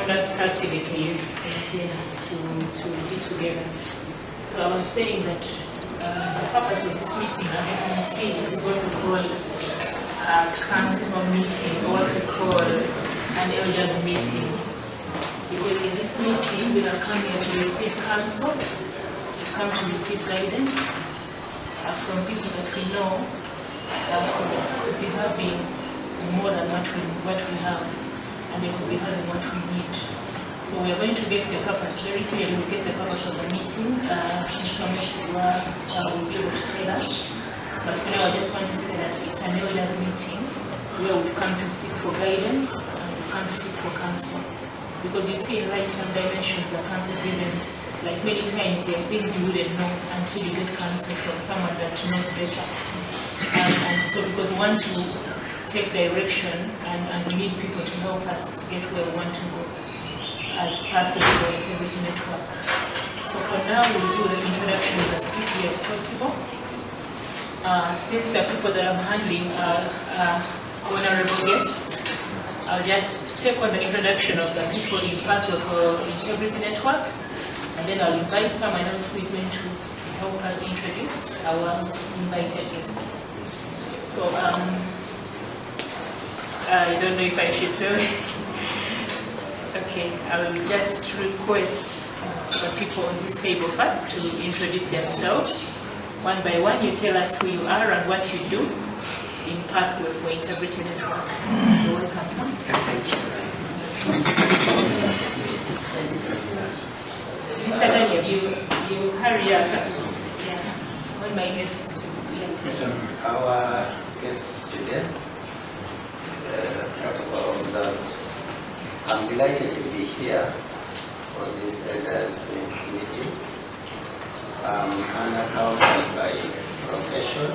cultivate to be together. So I was saying that the purpose of this meeting, as you can see, it is what we call a council meeting, or what we call an elders meeting. Because in this meeting, we have come here to receive counsel, we come to receive guidance from people that we know could be having more than what we have, and they could be having what we need. So we are going to get the purpose very clearly. We'll get the purpose of the meeting. Mr. Mesiwa will be able to tell us. But for now, I just want to say that it's an elders meeting where we've come to seek for guidance and we've come to seek for counsel. Because you see in life some dimensions are counsel given. Like many times there are things you wouldn't know until you get counsel from someone that knows better. And so because we want to take direction and we need people to help us get where we want to go as part of the Integrity Network. So for now, we'll do the introductions as quickly as possible. Since the people that I'm handling are honorable guests, I'll just take on the introduction of the people in part of our Integrity Network, and then I'll invite someone else who is going to help us introduce our invited guests. So I don't know if I should tell you. Okay, I will just request the people on this table first to introduce themselves. One by one, you tell us who you are and what you do in Pathway for Integrity Network. You're welcome, Sam. Mr. Daniel, you hurry up. Yeah. When my guests our guests today, Protocol observed. I'm delighted to be here for this elders meeting. I'm an accountant by profession.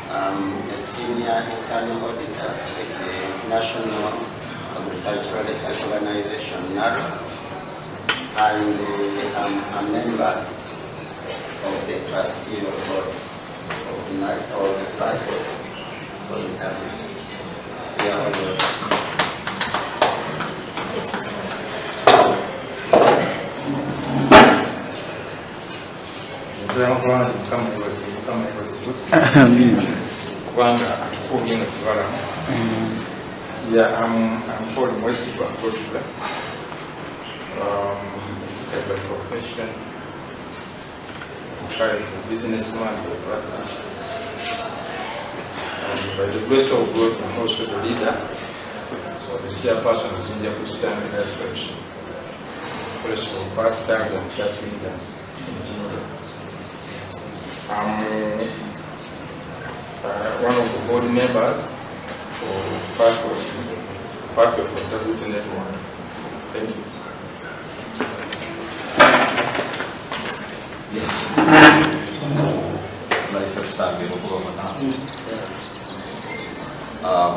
I'm a senior internal auditor at the National Agricultural Research Organization, NARO, and I'm a member of the trustee of board of NARO, or the Pathway for Integrity. Yeah, I'm called Mesiwa Godfrey. It's by profession. I'm a businessman by practice. And by the grace of God, I'm also the leader or the chairperson of India Christian Association, first of pastors and church leaders in India. I'm one of the board members for Pathway for Integrity Network. Thank you.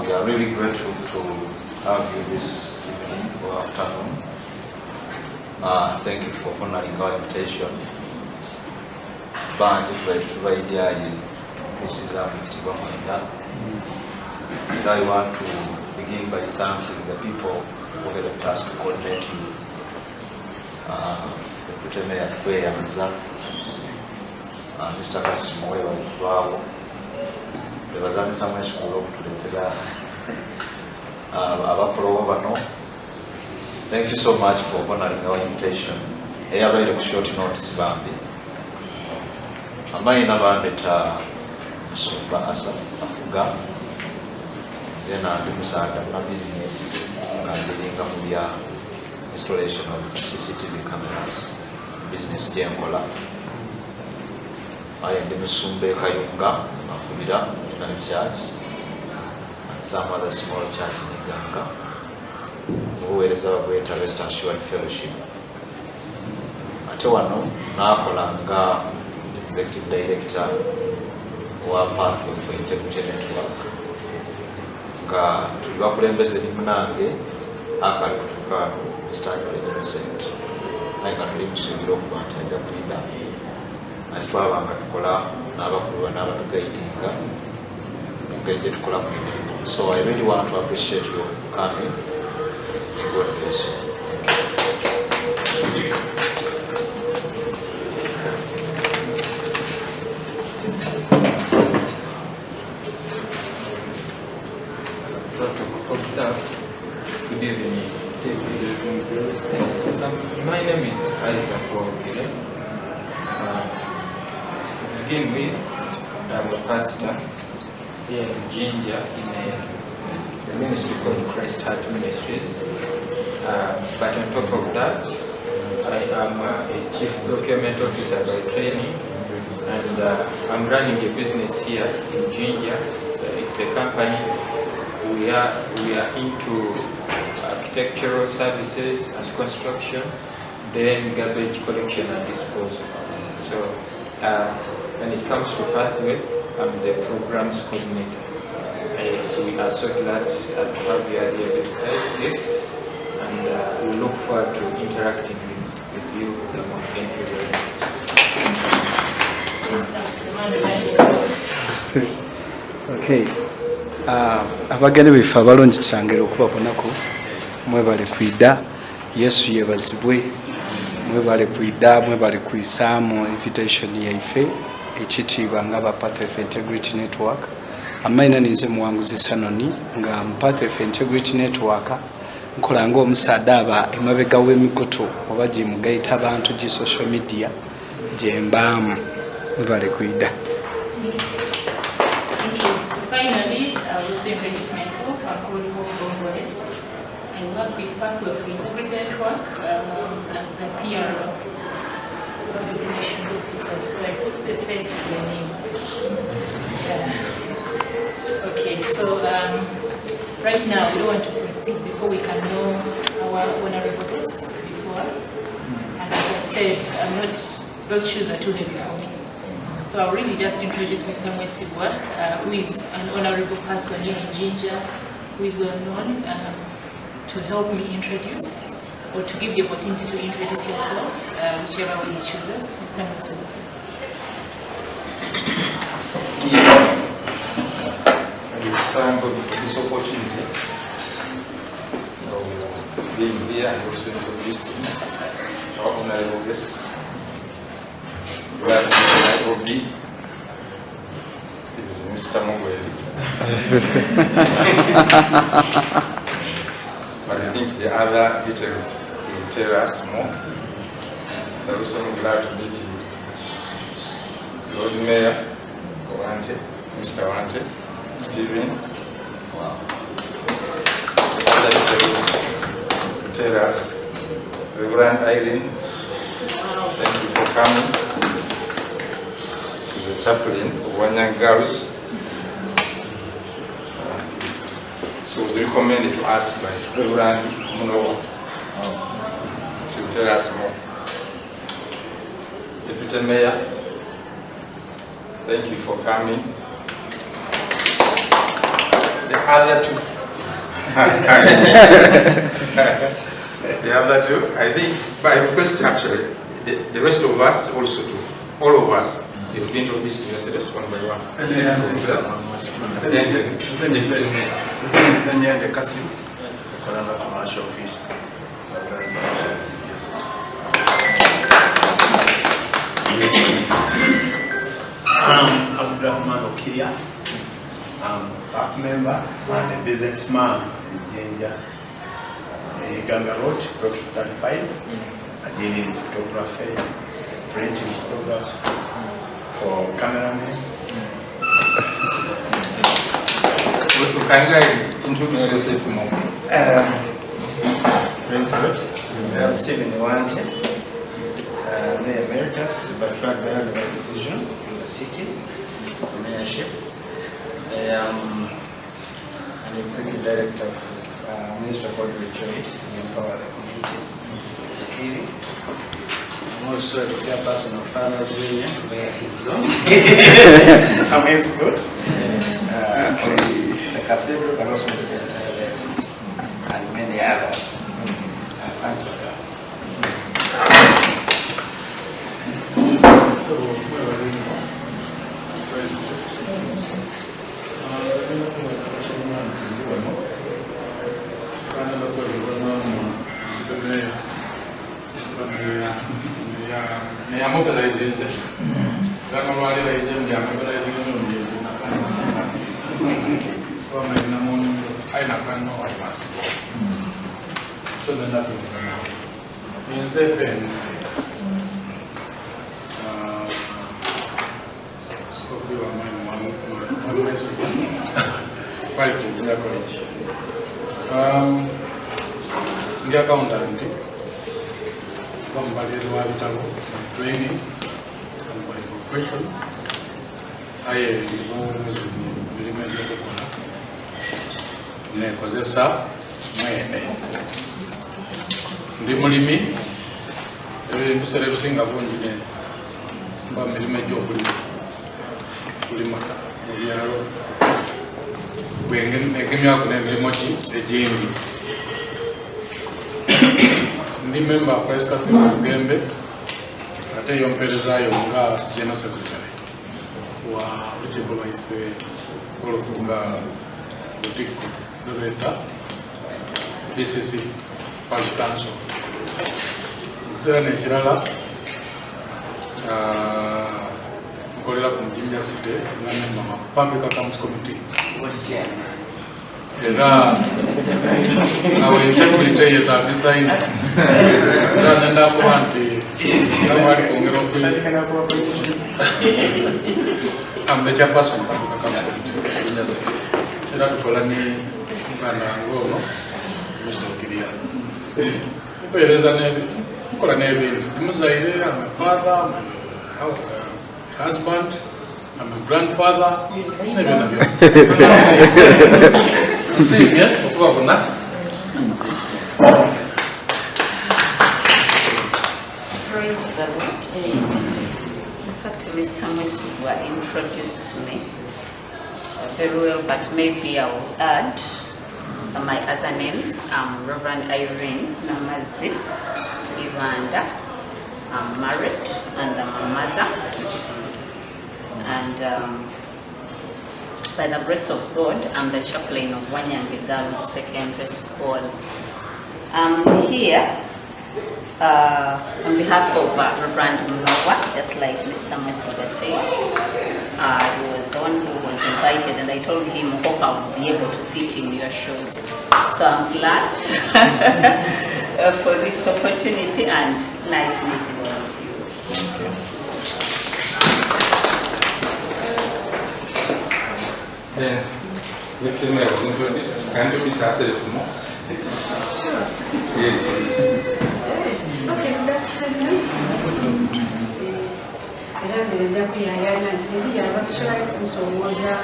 We are really grateful to have you this evening or afternoon. Thank you for honoring our invitation. This is our and I want to begin by thanking the people who had a task to coordinate you. Mr. Kasimowe Wabo, there was a Mr. Meshkuro to the Thank you so much for honoring our invitation. I have a very short notice. Ambaye nabandeta Sumba Asaf Afuga zena ndimusada na business na ndilinga mu installation of CCTV cameras business jengola. I am the Musumbe Kayunga Mafumida in church and some other small church in Uganda who is our great Rest Assured Fellowship. Atewano nakolanga Executive Director wa Pathway for Integrity Network. Nga tulibakulembeze ni munange akali kutuka Mr. Innocent. Naika tulimusubira okuba nti ajja kulida. Twabanga tukola n'abakulu n'abatugaidinga engeri gye tukola mu emirimu. So I really want to appreciate you coming. God bless you. Good evening. Yes, my name is Isaac Wogile. To begin with, I'm a pastor here in Ginger in a ministry called Christ Heart Ministries. But on top of that, I am a chief procurement officer by training, and I'm running a business here in Ginger. It's a company. We are into architectural services and construction, then garbage collection and disposal. So when it comes to Pathway, I'm the programs coordinator. So we are so glad to have you here lists, and we look forward to interacting with you. Thank you very much. Okay. Abagende bifa balongi tusangira okubabonako mwebale kwida Yesu yebazibwe mwebale kwida mwebale kwisaamu invitation yaife ekitiibwa nga ba Path of Integrity Network amaina nize muwanguzi Sanoni nga Path of Integrity Network nkola nga omusaada aba emabega w'emikoto oba gimugayita abantu gi social media gyembaamu mwebale kwida. Finally, I will also introduce myself. I'm called Hope. I work with Pathway of Integrity Network as the PR Public Relations Officer, so I put the face to the name. Okay, so right now we don't want to proceed before we can know our honorable guests before us. And as I said, those shoes are too heavy for me. So I'll really just introduce Mr. Mwesibwa, who is an honorable person here in Ginger, who is well known, to help me introduce, or to give the opportunity to introduce yourselves, whichever one he chooses. Mr. Mwesibwa. Thank you for this opportunity of being here and also introducing our honorable guests. Nairobi is Mr. Mongweli. But I think the other details will tell us more. I'm also glad to meet Lord Mayor Wante, Mr. Wante, Stephen. Wow. The other details will tell us Reverend Irene. Thank you for coming. The chaplain of Wanyang Girls. So it was recommended to us by Reverend Munowa. She will tell us more. Deputy Mayor, thank you for coming. The other two. The other two, I think by request actually, the rest of us also do. All of us. You've been to this yesterday, one by one. Commercial fish. Abdurrahman Okiria. I'm a park member and a businessman in Ginger. Ganga Road, Plot 35. I deal in photography, printing photographs for cameramen. Can you introduce yourself more? I'm Stephen Wante, Mayor Emeritus, by Flag Behind the Division in the city, Mayorship. I am an Executive Director of Ministry of Rejoice to empower the community. Skill. I'm also the chairperson of Fathers Union, where he belongs. I'm his boss. The cathedral, but also the entire diocese, and many others. Thanks for that. Me llamo Belaizense. Gano Valley Raizen, llamo Belaizing. So my name I know I must. So then that will be in Zepen. The accountant from Baliswa by training and by profession. I was Nekozesa Limulimi, servicing upon the Bamilime Kulimata, Yaro, Winging, making me up in every mochi, a JMB. The member of Press Cafe Gembe, I tell you, Pereza, Yonga, General Secretary, who are eligible if all of Unga Boutique, the Veta, BCC, Parish Council. Sera Necirala, Korea Contingent City, Mama, Public Accounts Committee. Our integrity is a design. Rather than I'm the chairperson of the committee. Yes, that's for me. Mr. Kidia. There is a name. I'm a father, I'm a husband, I'm a grandfather. See, yeah, praise the Lord. In fact, Mr. Mwesiwa introduced to me very well, but maybe I will add my other names. I'm Reverend Irene Namazi Ivanda. I'm married and I'm a mother. And by the grace of God, I'm the chaplain of Wanyange Girls Secondary School. I'm here on behalf of Reverend Mnowa, just like Mr. Mwesiwa said. He was the one who was invited, and I told him, hope I would be able to fit in your shoes. So I'm glad for this opportunity, and nice meeting all of you. Then, the female was introduced. Can you please ask it more? Sure. Yes. Okay, good afternoon. Nenda kuyayana nteri abakushobora kunsongoza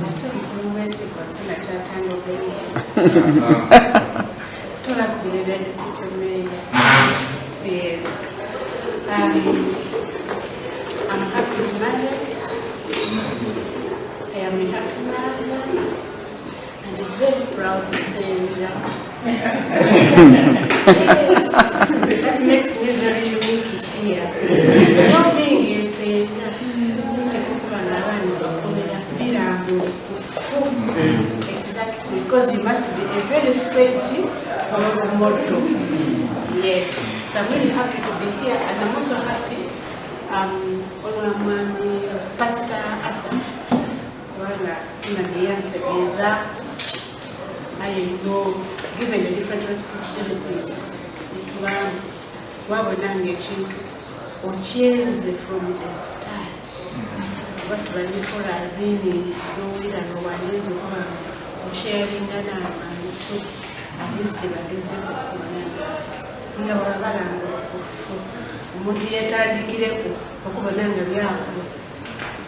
ate mukulu wese kwazina kyatanga obwenge tulakubirira deputy mayor. Yes. I'm happy married. I am a happy mother and very proud to say that. Yes, that makes me very unique here. One thing is exactly, because you must be a very straight model. Yes, so I'm really happy to be here, and I'm also happy Pastor Asa. I know, given the different responsibilities, from the start. What we for us in sharing at least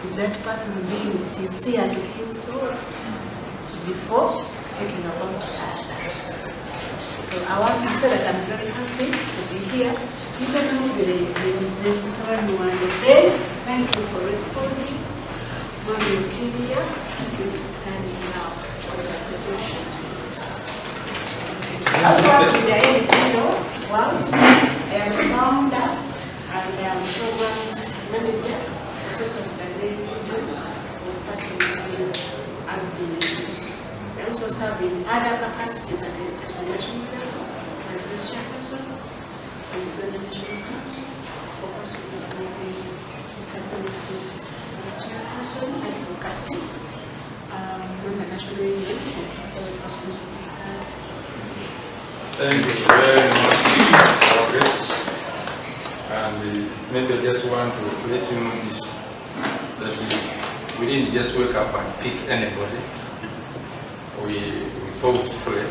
is that person being sincere to himself before thinking about others? So I want to say that I'm very happy to be here. Even though there is a thank you for responding. Mami Ukilia, and now what's a contribution to this? I also work with the ADPO once. I am a founder and I am programs manager, also of the neighborhood of persons albinism. I also serve in other capacities at the education level as vice chairperson and the national party. focuses on the disabilities chairperson advocacy on the National Union of Disabled Persons of the Heart. Thank you very much for it. And maybe I just want to let you know this, that we didn't just wake up and pick anybody. We thoughtfully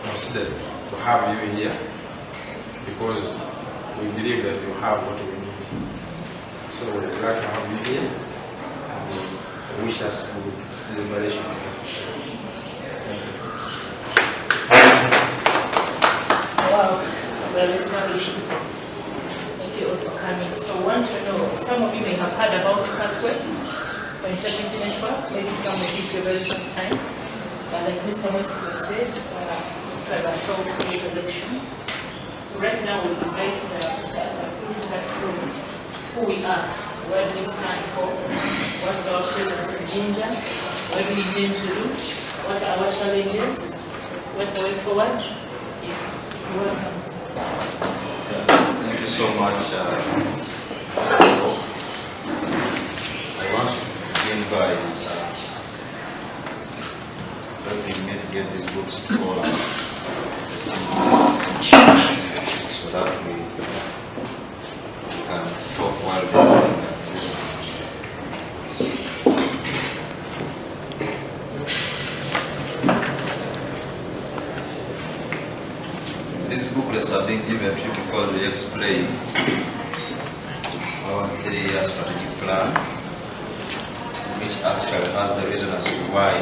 considered to have you here because we believe that you have what we need. So we're glad to have you here and we wish us a good deliberation. Wow, well established. Thank you all for coming. So I want to know, some of you may have heard about Pathway for Integrity Network, maybe some of you for the very first time. Like Mr. Wesley said, it was a pro-free election. So right now we invite Mr. Asafuri to us through who we are, what we stand for, what's our presence in Ginger, what we intend to do, what are our challenges, what's the way forward. You're welcome, sir. Thank you so much. I want to begin by helping me to get these books to all our esteemed guests so that we can talk while they're these booklets are being given to you because they explain our 3-year strategic plan, which actually has the reason as to why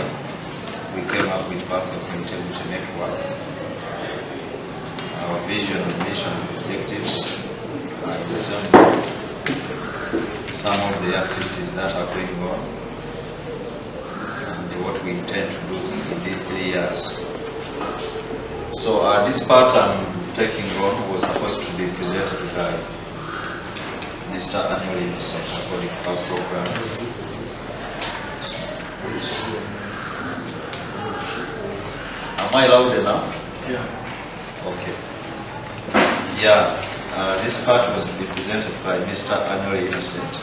we came up with Pathway for Integrity Network, our vision, mission, objectives, and the some of the activities that are going on, and what we intend to do in these 3 years. So this part I'm taking on was supposed to be presented by Mr. Annual Innocent according to our program. Am I loud enough? Yeah. Okay. Yeah, this part was to be presented by Mr. Annual Innocent,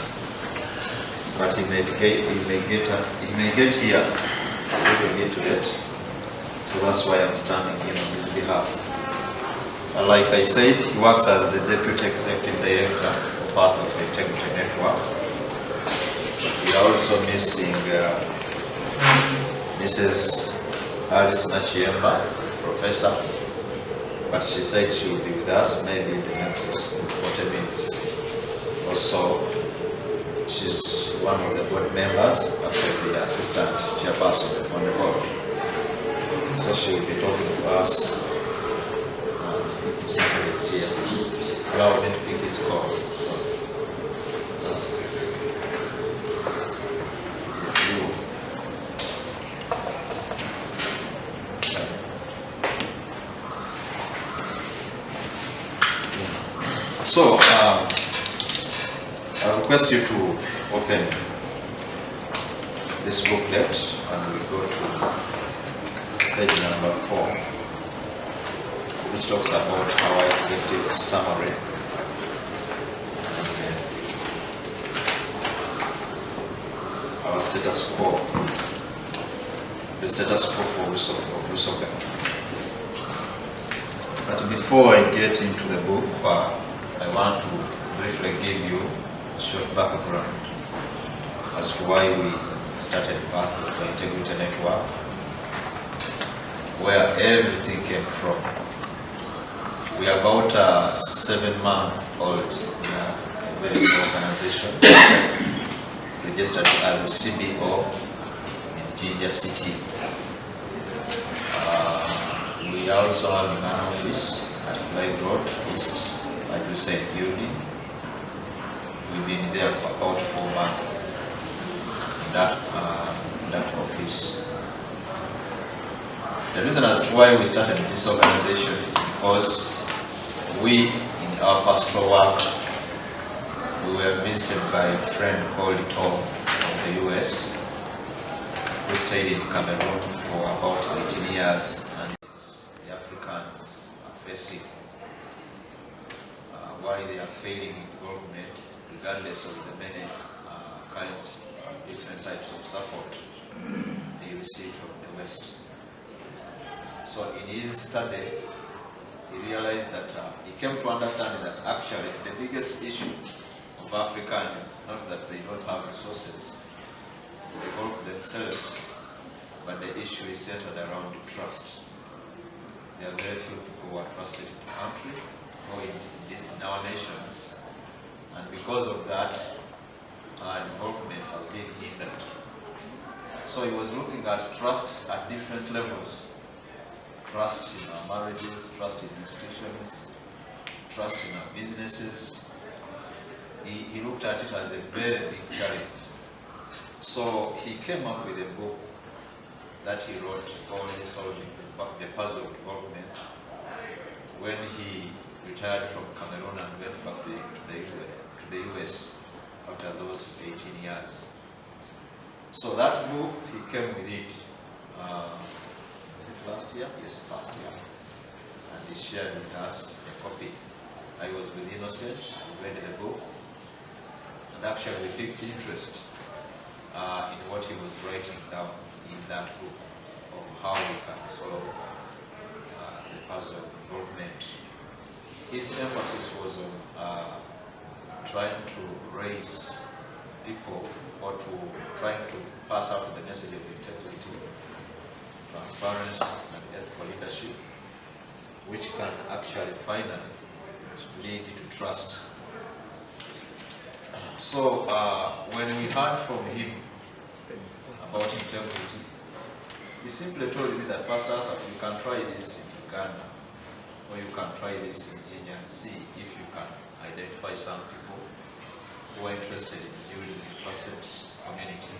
but he may get here a little bit late. So that's why I'm standing here on his behalf. Like I said, he works as the Deputy Executive Director of Pathway for Integrity Network. We are also missing Mrs. Alice Nachiemba, Professor, but she said she will be with us maybe in the next 40 minutes. Also, she's one of the board members, actually the Assistant Chairperson on the board. So she will be talking to us. Somebody is here. Allow me to pick his call. So, I request you to open this booklet and we go to page number 4, which talks about our executive summary. Our status quo, the status quo for Rusoka. But before I get into the book, I want to briefly give you a short background as to why we started Pathway for Integrity Network, where everything came from. We are about a 7-month-old a very new organization, registered as a CBO in Ginger City. We also have an office at Clive Road East, like we said, building. We've been there for about 4 months in that office. The reason as to why we started this organization is because we, in our pastoral work, we were visited by a friend called Tom from the US, who stayed in Cameroon for about 18 years, and the Africans are facing why they are failing involvement, regardless of the many kinds of different types of support they receive from the West. So in his study, he realized that he came to understand that actually the biggest issue of Africans is not that they don't have resources to develop themselves, but the issue is centered around trust. There are very few people who are trusted in the country or in our nations, and because of that, involvement has been hindered. So he was looking at trust at different levels. Trust in our marriages, trust in institutions, trust in our businesses. He looked at it as a very big challenge. So he came up with a book that he wrote called Solving the Puzzle of Development when he retired from Cameroon and went back to the US after those 18 years. So that book, he came with it, was it last year? Yes, last year. And he shared with us a copy. I was with Innocent, we read the book, and actually we picked interest in what he was writing down in that book of how we can solve the puzzle of development. His emphasis was on trying to raise people or to trying to pass out the message of integrity, transparency, and ethical leadership, which can actually finally lead to trust. So when we heard from him about integrity, he simply told me that, Pastor Asaf, you can try this in Ghana, or you can try this in Kenya and see if you can identify some people who are interested in building a trusted community,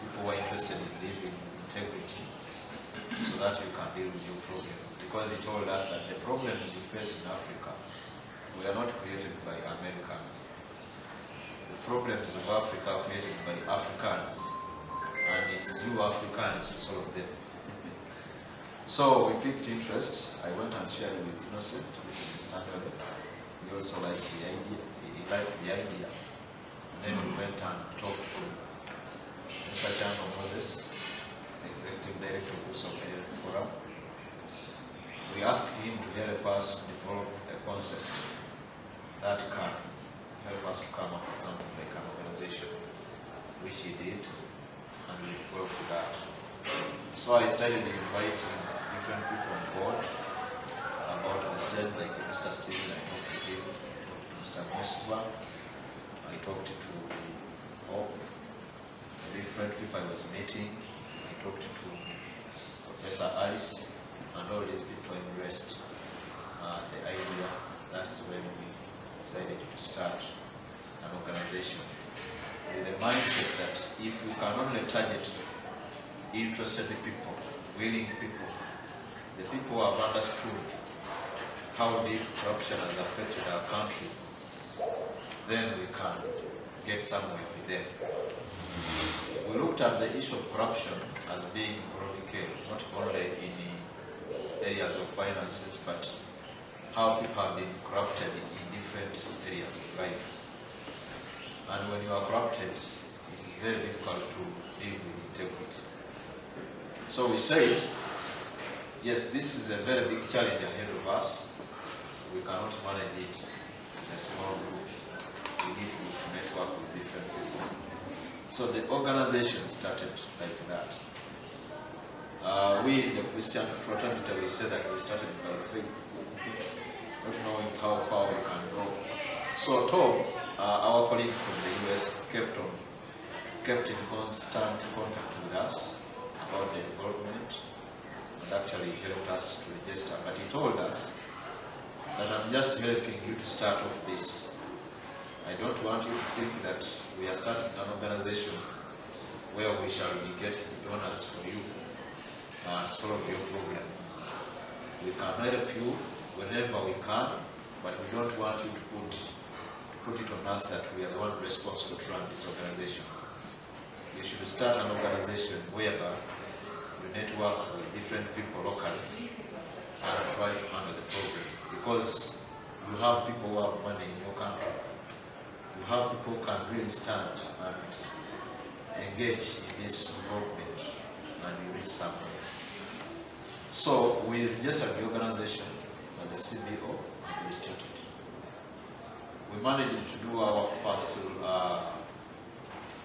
people who are interested in living integrity, so that you can deal with your problem. Because he told us that the problems you face in Africa were not created by Americans. The problems of Africa are created by Africans, and it is you Africans to solve them. So we picked interest. I went and shared with Innocent, with Mr. Angele. He also liked the idea. He liked the idea. And then we went and talked to Mr. Chango Moses, Executive Director of Uso Health Forum. We asked him to help us develop a concept that can help us to come up with something like an organization, which he did, and we developed that. So I started inviting different people on board about the same, like Mr. Steven, I talked to him, Mr. Mosba, I talked to all the different people I was meeting, I talked to Professor Alice, and all these people embraced the idea. That's when we decided to start an organization with the mindset that if we can only target interested people, willing people, the people who have understood how deep corruption has affected our country, then we can get somewhere with them. We looked at the issue of corruption as being chronic, not only in areas of finances, but how people have been corrupted in different areas of life. And when you are corrupted, it is very difficult to live with integrity. So we said, yes, this is a very big challenge ahead of us. We cannot manage it in a small group. We need to network with different people. So the organization started like that. We in the Christian fraternity, we say that we started by faith, not knowing how far we can go. So Tom, our colleague from the US, kept in constant contact with us about the development, and actually helped us to register. But he told us that I'm just helping you to start off this. I don't want you to think that we are starting an organization where we shall be getting donors for you and solve your problem. We can help you whenever we can, but we don't want you to put it on us that we are the one responsible to run this organization. We should start an organization whereby we network with different people locally and try to handle the problem. Because you have people who have money in your country. You have people who can really stand and engage in this movement and you reach somewhere. So we registered the organization as a CBO and we started. We managed to do our first,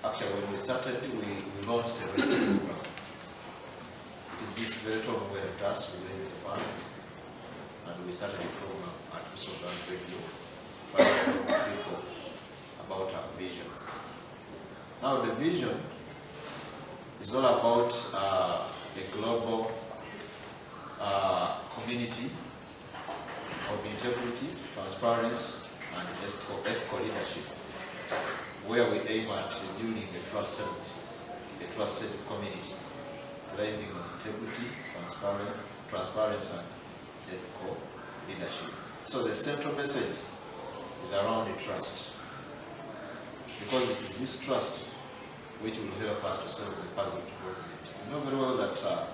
actually when we started, we launched a radio program. It is this very program where it does, we raised the funds and we started a program at Usogan Radio, trying to tell people about our vision. Now the vision is all about a global community of integrity, transparency, and ethical leadership, where we aim at building a trusted community, thriving on integrity, transparency, and ethical leadership. So the central message is around the trust, because it is this trust which will help us to solve the puzzle of development. You know very well that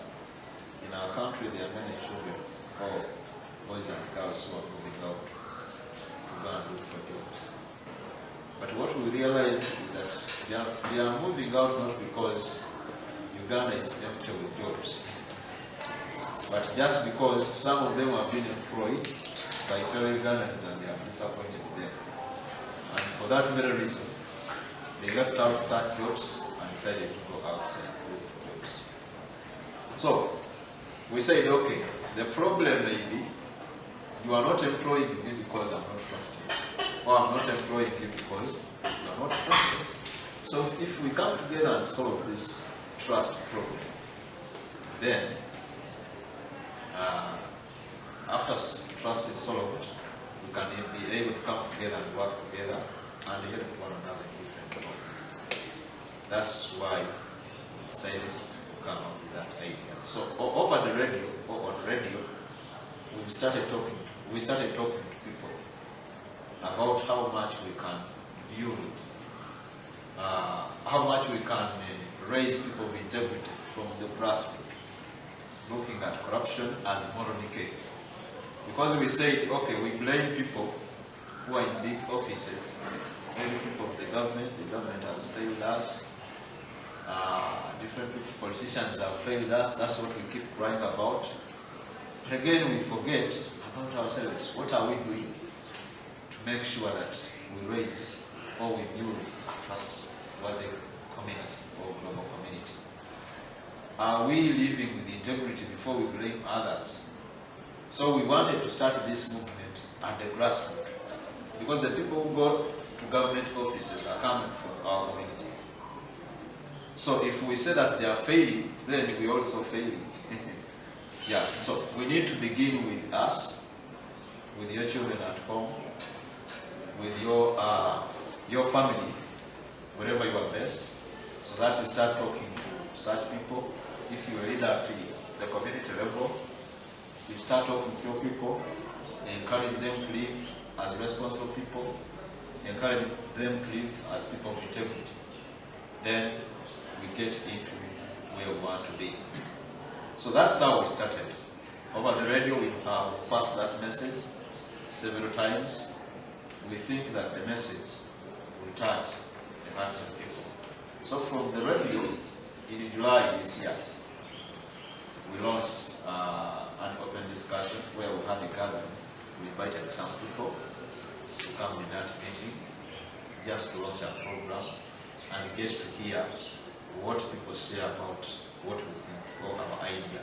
in our country there are many children, or boys and girls, who are moving out to go and look for jobs. But what we realize is that they are moving out not because Uganda is empty with jobs, but just because some of them have been employed by fellow Ugandans and they are disappointed with them. And for that very reason, they left out such jobs and decided to go outside and look for jobs. So we said, okay, the problem may be you are not employing me because I'm not trusted, or I'm not employing you because you are not trusted. So if we come together and solve this trust problem, then after trust is solved, we can be able to come together and work together and help one another in different communities. That's why we decided to come up with that idea. So over the radio, or on radio, we started talking to people about how much we can build, how much we can raise people with integrity from the grassroots, looking at corruption as moral decay. Because we said, okay, we blame people who are in big offices, maybe people of the government has failed us, different people, politicians have failed us, that's what we keep crying about. But again, we forget about ourselves. What are we doing to make sure that we raise or we build a trustworthy community or global community? Are we living with integrity before we blame others? So we wanted to start this movement at the grassroots, because the people who go to government offices are coming from our communities. So if we say that they are failing, then we also failing. Yeah, so we need to begin with us, with your children at home, with your family, wherever you are based, so that you start talking to such people. If you are leader at the community level, you start talking to your people, encourage them to live as responsible people, encourage them to live as people of integrity. Then we get into where we want to be. So that's how we started. Over the radio, we have passed that message several times. We think that the message will touch the hearts of people. So from the radio, in July this year, we launched an open discussion where we had a gathering. We invited some people to come in that meeting just to launch a program and get to hear what people say about what we think or our idea.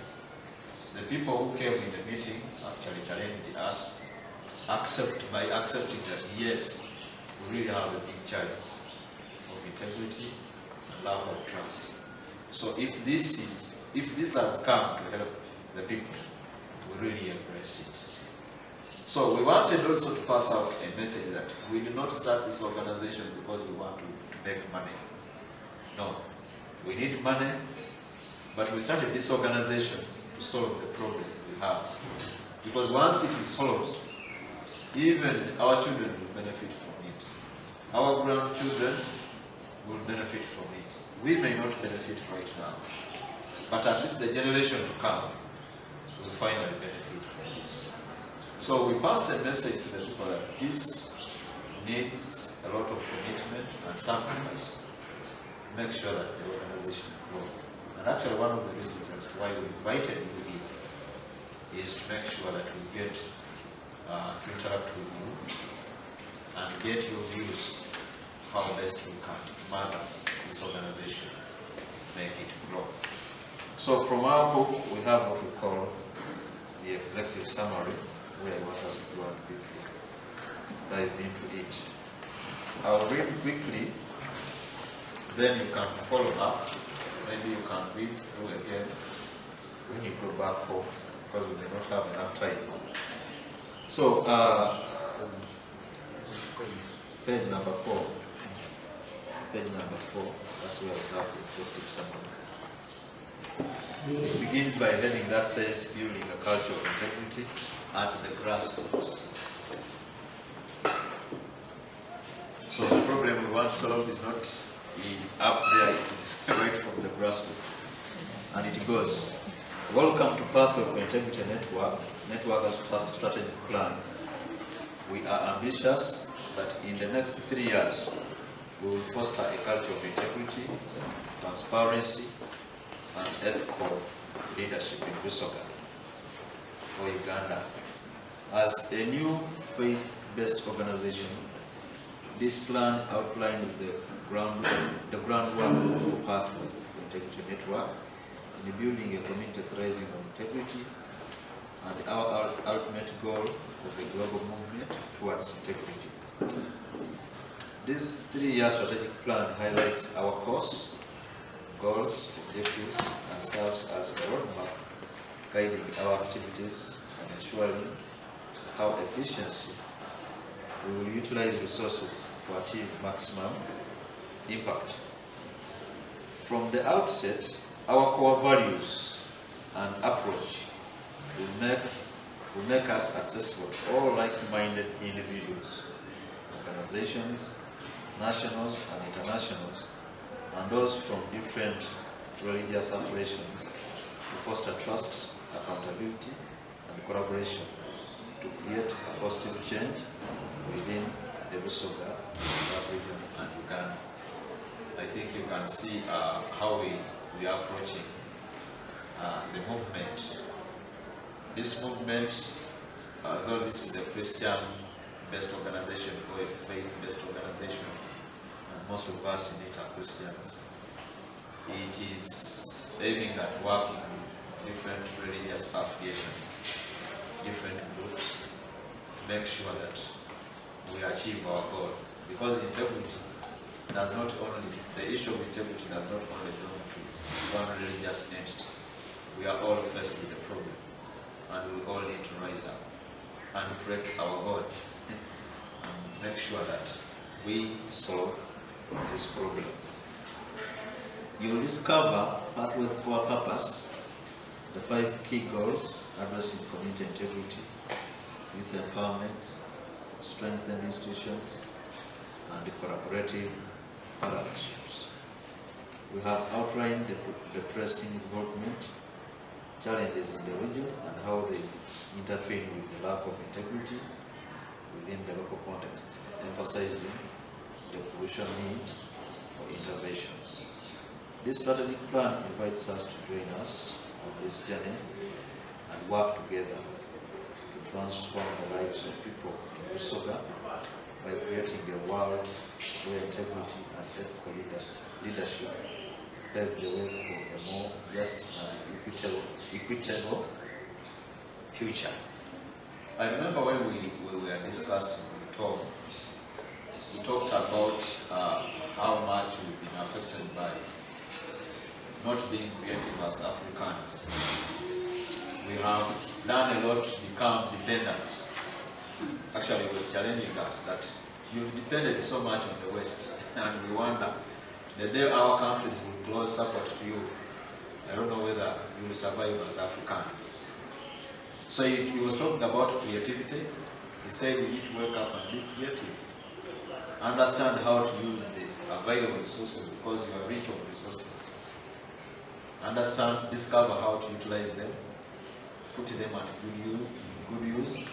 The people who came in the meeting actually challenged us by accepting that yes, we really have a big challenge of integrity and love of trust. So if this has come to help the people, we really embrace it. So we wanted also to pass out a message that we did not start this organization because we want to make money. No, we need money, but we started this organization to solve the problem we have. Because once it is solved, even our children will benefit from it. Our grandchildren will benefit from it. We may not benefit right now, but at least the generation to come will finally benefit from this. So we passed a message to the people that this needs a lot of commitment and sacrifice to make sure that the organization grows. And actually one of the reasons as to why we invited you here is to make sure that we get to interact with you and get your views how best we can mother this organization, make it grow. So from our book, we have what we call the executive summary, where I want us to go and quickly dive into it. I'll read quickly, then you can follow up. Maybe you can read through again when you go back home, because we may not have enough time. So, page number 4. Page number 4, that's where we have the executive summary. It begins by a heading that says building a culture of integrity at the grassroots. So the problem we want to solve is not up there, it is right from the grassroots. And it goes, welcome to Pathway for Integrity Network's first strategic plan. We are ambitious that in the next 3 years, we will foster a culture of integrity, transparency, and ethical leadership in Busoga or Uganda. As a new faith-based organization, this plan outlines the groundwork for Pathway for Integrity Network in building a community thriving on integrity and our ultimate goal of a global movement towards integrity. This 3-year strategic plan highlights our course, goals, objectives, and serves as a roadmap guiding our activities and ensuring how efficiently we will utilize resources to achieve maximum impact. From the outset, our core values and approach will make us accessible to all like-minded individuals, organizations, nationals and internationals, and those from different religious affiliations to foster trust, accountability, and collaboration to create a positive change within the Busoga, sub-region, and Uganda. I think you can see how we are approaching the movement. This movement, though this is a Christian-based organization or a faith-based organization, and most of us in it are Christians, it is aiming at working with different religious affiliations, different groups, to make sure that we achieve our goal. Because integrity does not only, the issue of integrity does not only belong to one religious entity. We are all faced with a problem, and we all need to rise up and break our God and make sure that we solve this problem. You will discover Pathway's core purpose, the 5 key goals addressing community integrity, youth empowerment, strengthened institutions, and collaborative partnerships. We have outlined the pressing development challenges in the region and how they intertwine with the lack of integrity within the local context, emphasizing the crucial need for intervention. This strategic plan invites us to join us on this journey and work together to transform the lives of people in Busoga by creating a world where integrity and ethical leadership pave the way for a more just and equitable future. I remember when we were discussing with Tom, we talked about how much we've been affected by not being creative as Africans. We have done a lot to become dependent. Actually, it was challenging us that you've depended so much on the West, and we wonder, the day our countries will close support to you, I don't know whether you will survive as Africans. So he was talking about creativity. He said we need to wake up and be creative. Understand how to use the available resources because you are rich of resources. Understand, discover how to utilize them, put them at good use,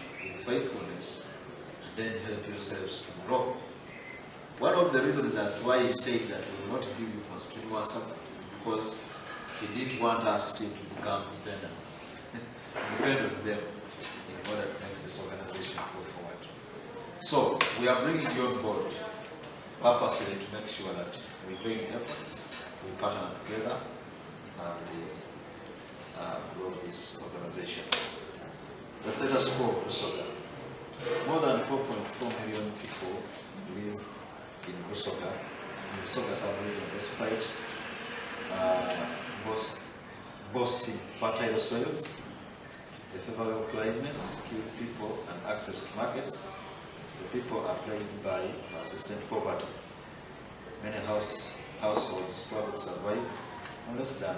then help yourselves to grow. One of the reasons as to why he said that we will not give you continuous support is because he didn't want us still to become dependent on them in order to make this organization go forward. So we are bringing you on board purposely to make sure that we join efforts, we partner together, and we grow this organization. The status quo of Busoga. More than 4.4 million people live in Busoga, sub-region, despite boasting fertile soils, a favorable climate, skilled people, and access to markets. The people are plagued by persistent poverty. Many households struggle to survive on less than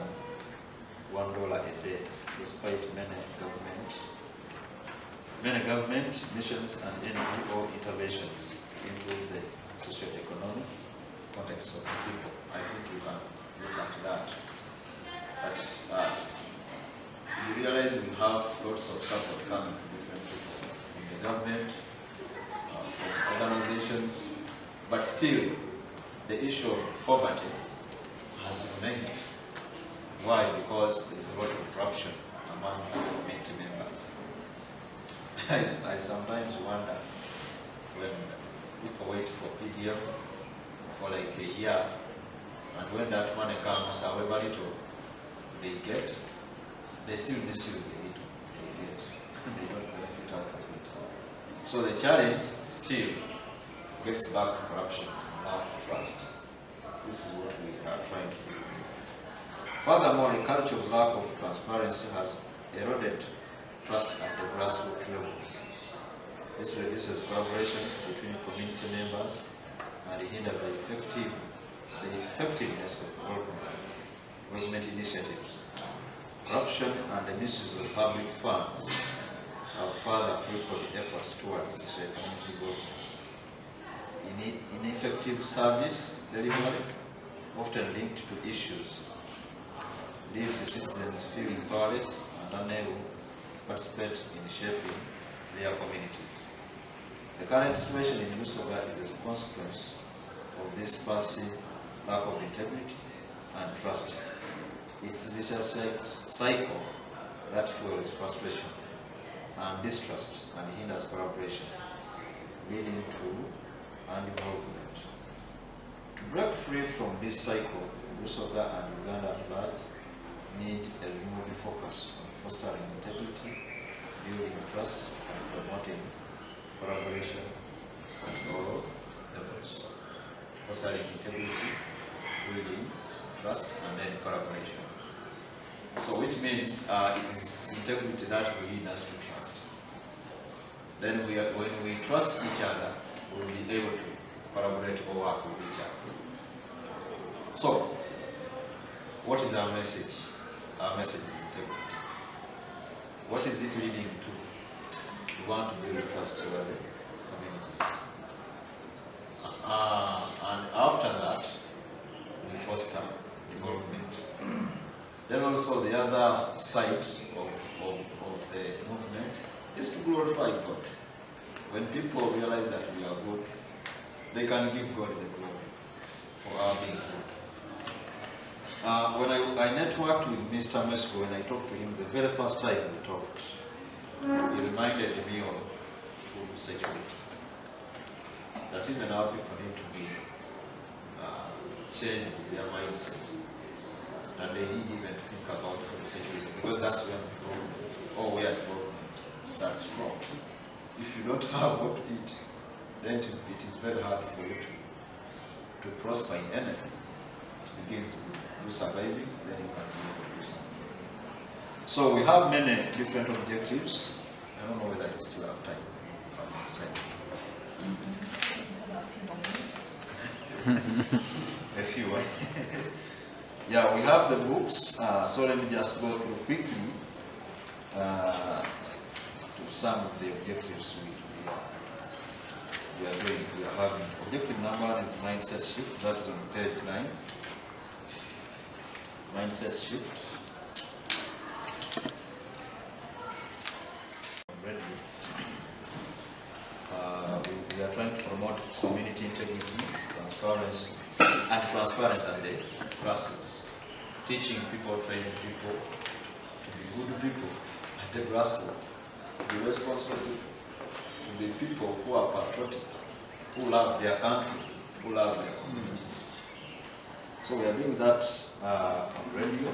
$1 a day, despite many government missions and NGO interventions into the socio-economic context of the people. I think you can look at that. But you realize we have lots of support coming to different people from the government, from organizations, but still the issue of poverty has remained. Why? Because there's a lot of corruption amongst the community members. I sometimes wonder when people wait for PDM for like a year, and when that money comes, however little they get, they still misuse the little they get. They don't benefit out of it. So the challenge still gets back to corruption, lack of trust. This is what we are trying to do. Furthermore, a culture of lack of transparency has eroded trust at the grassroots levels. This reduces collaboration between community members and hinders the effectiveness of government initiatives. Corruption and the misuse of public funds have further crippled efforts towards socio-economic development. Ineffective service delivery, often linked to issues, leaves the citizens feeling powerless and unable to participate in shaping their communities. The current situation in Busoga is a consequence of this passive lack of integrity and trust. It's a vicious cycle that fuels frustration and distrust and hinders collaboration, leading to undevelopment. To break free from this cycle, Busoga and Uganda at large need a renewed focus on fostering integrity, building trust, and promoting collaboration at all levels. Fostering integrity, building trust, and then collaboration. So which means it is integrity that will lead us to trust. Then when we trust each other, we will be able to collaborate or work with each other. So, what is our message? Our message is integrity. What is it leading to? We want to build trust over the communities. And after that, we foster development. Then also the other side of the movement is to glorify God. When people realize that we are good, they can give God the glory for our being good. When I networked with Mr. Mesko, when I talked to him the very first time we talked, he reminded me of food security. That even our people need to be changed their mindset. And they need even to think about food security, because that's when where development starts from. If you don't have what to eat, then it is very hard for you to prosper in anything. It begins with you surviving, then you can be able to do something. So we have many different objectives. I don't know whether you still have time. A few. Yeah, we have the books, so let me just go through quickly to some of the objectives we are having. Objective number 1 is mindset shift, that's on page 9. Mindset shift. I'm ready. We trying to promote community integrity, transparency, and the grassroots. Teaching people, training people to be good people at the grassroots, to be responsible people, to be people who are patriotic, who love their country, who love their communities. So we are doing that on radio.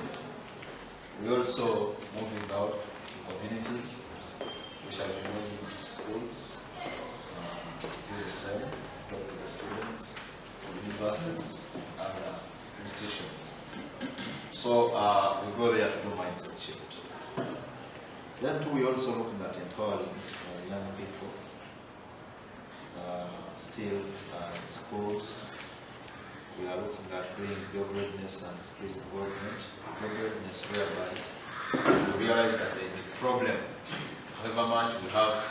We also moving out to communities. We shall be moving to schools, do the same, talk to the students, to universities, and other institutions. So we go there to do mindset shift. Then too, we also looking at empowering young people. Still in schools, we are looking at doing job readiness and skills development. Job readiness whereby we realize that there is a problem. However much we have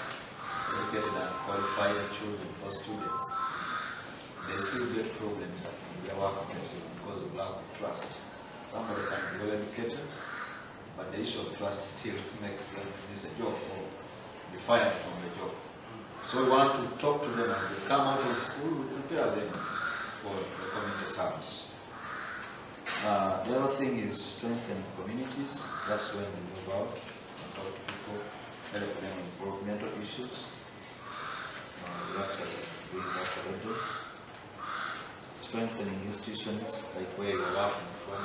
educated and qualified children or students, they still get problems in their workplace because of lack of trust. Somebody can be well educated, but the issue of trust still makes them miss a job or be fired from the job. So we want to talk to them as they come out of school, we prepare them for the community service. The other thing is strengthening communities. That's when we move out and talk to people, help them with environmental issues. We actually doing that already. Strengthening institutions like where you're working from.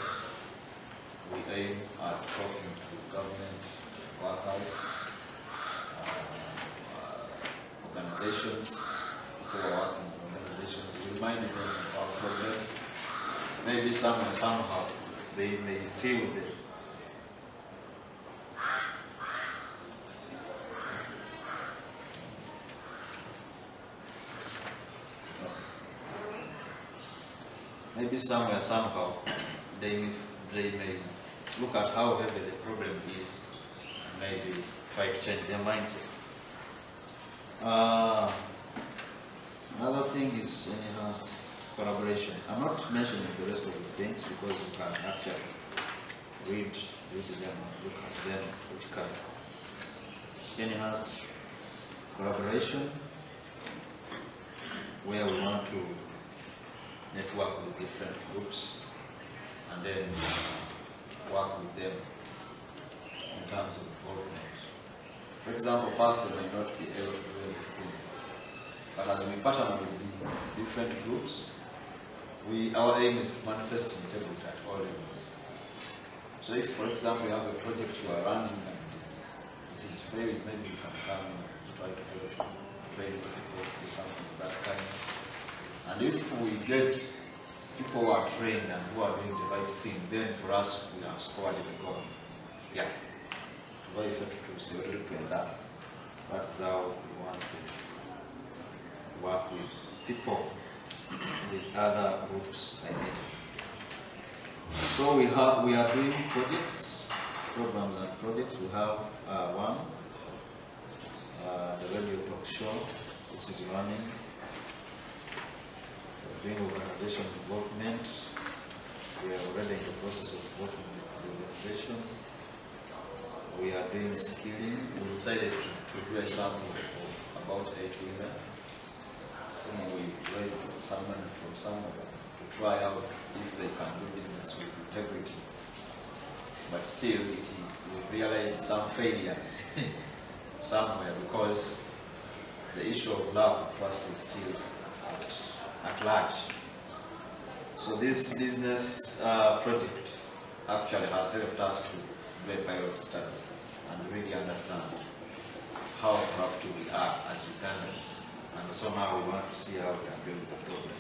We aim at talking to government workers, organizations, who are working in organizations, we remind them of our problem. Maybe somewhere, somehow, they may feel that maybe somewhere, somehow, they may look at how heavy the problem is and maybe try to change their mindset. Another thing is enhanced collaboration. I'm not mentioning the rest of the things because you can actually read them, look at them critically. Enhanced collaboration, where we want to network with different groups and then work with them in terms of development. For example, Pathway may not be able to do everything, but as we partner with the different groups, our aim is to manifest integrity at all levels. So if, for example, you have a project you are running and it is failing, maybe you can come and try to help train people to do something of that kind. And if we get people who are trained and who are doing the right thing, then for us, we have scored the goal. Yeah. Very effective to see what we can do. That's how we want to work with people, with other groups like it. So we are doing projects, programs and projects. We have one, the radio talk show, which is running. We're doing organization development. We are already in the process of working with the organization. We are doing skilling. We decided to do a sample of about 8 women. We raised someone from somewhere to try out if they can do business with integrity. But still, we realized some failures somewhere because the issue of lack of trust is still at large. So this business project actually has helped us to do a pilot study and really understand how corrupt we are as Ugandans. And so now we want to see how we can deal with the problem.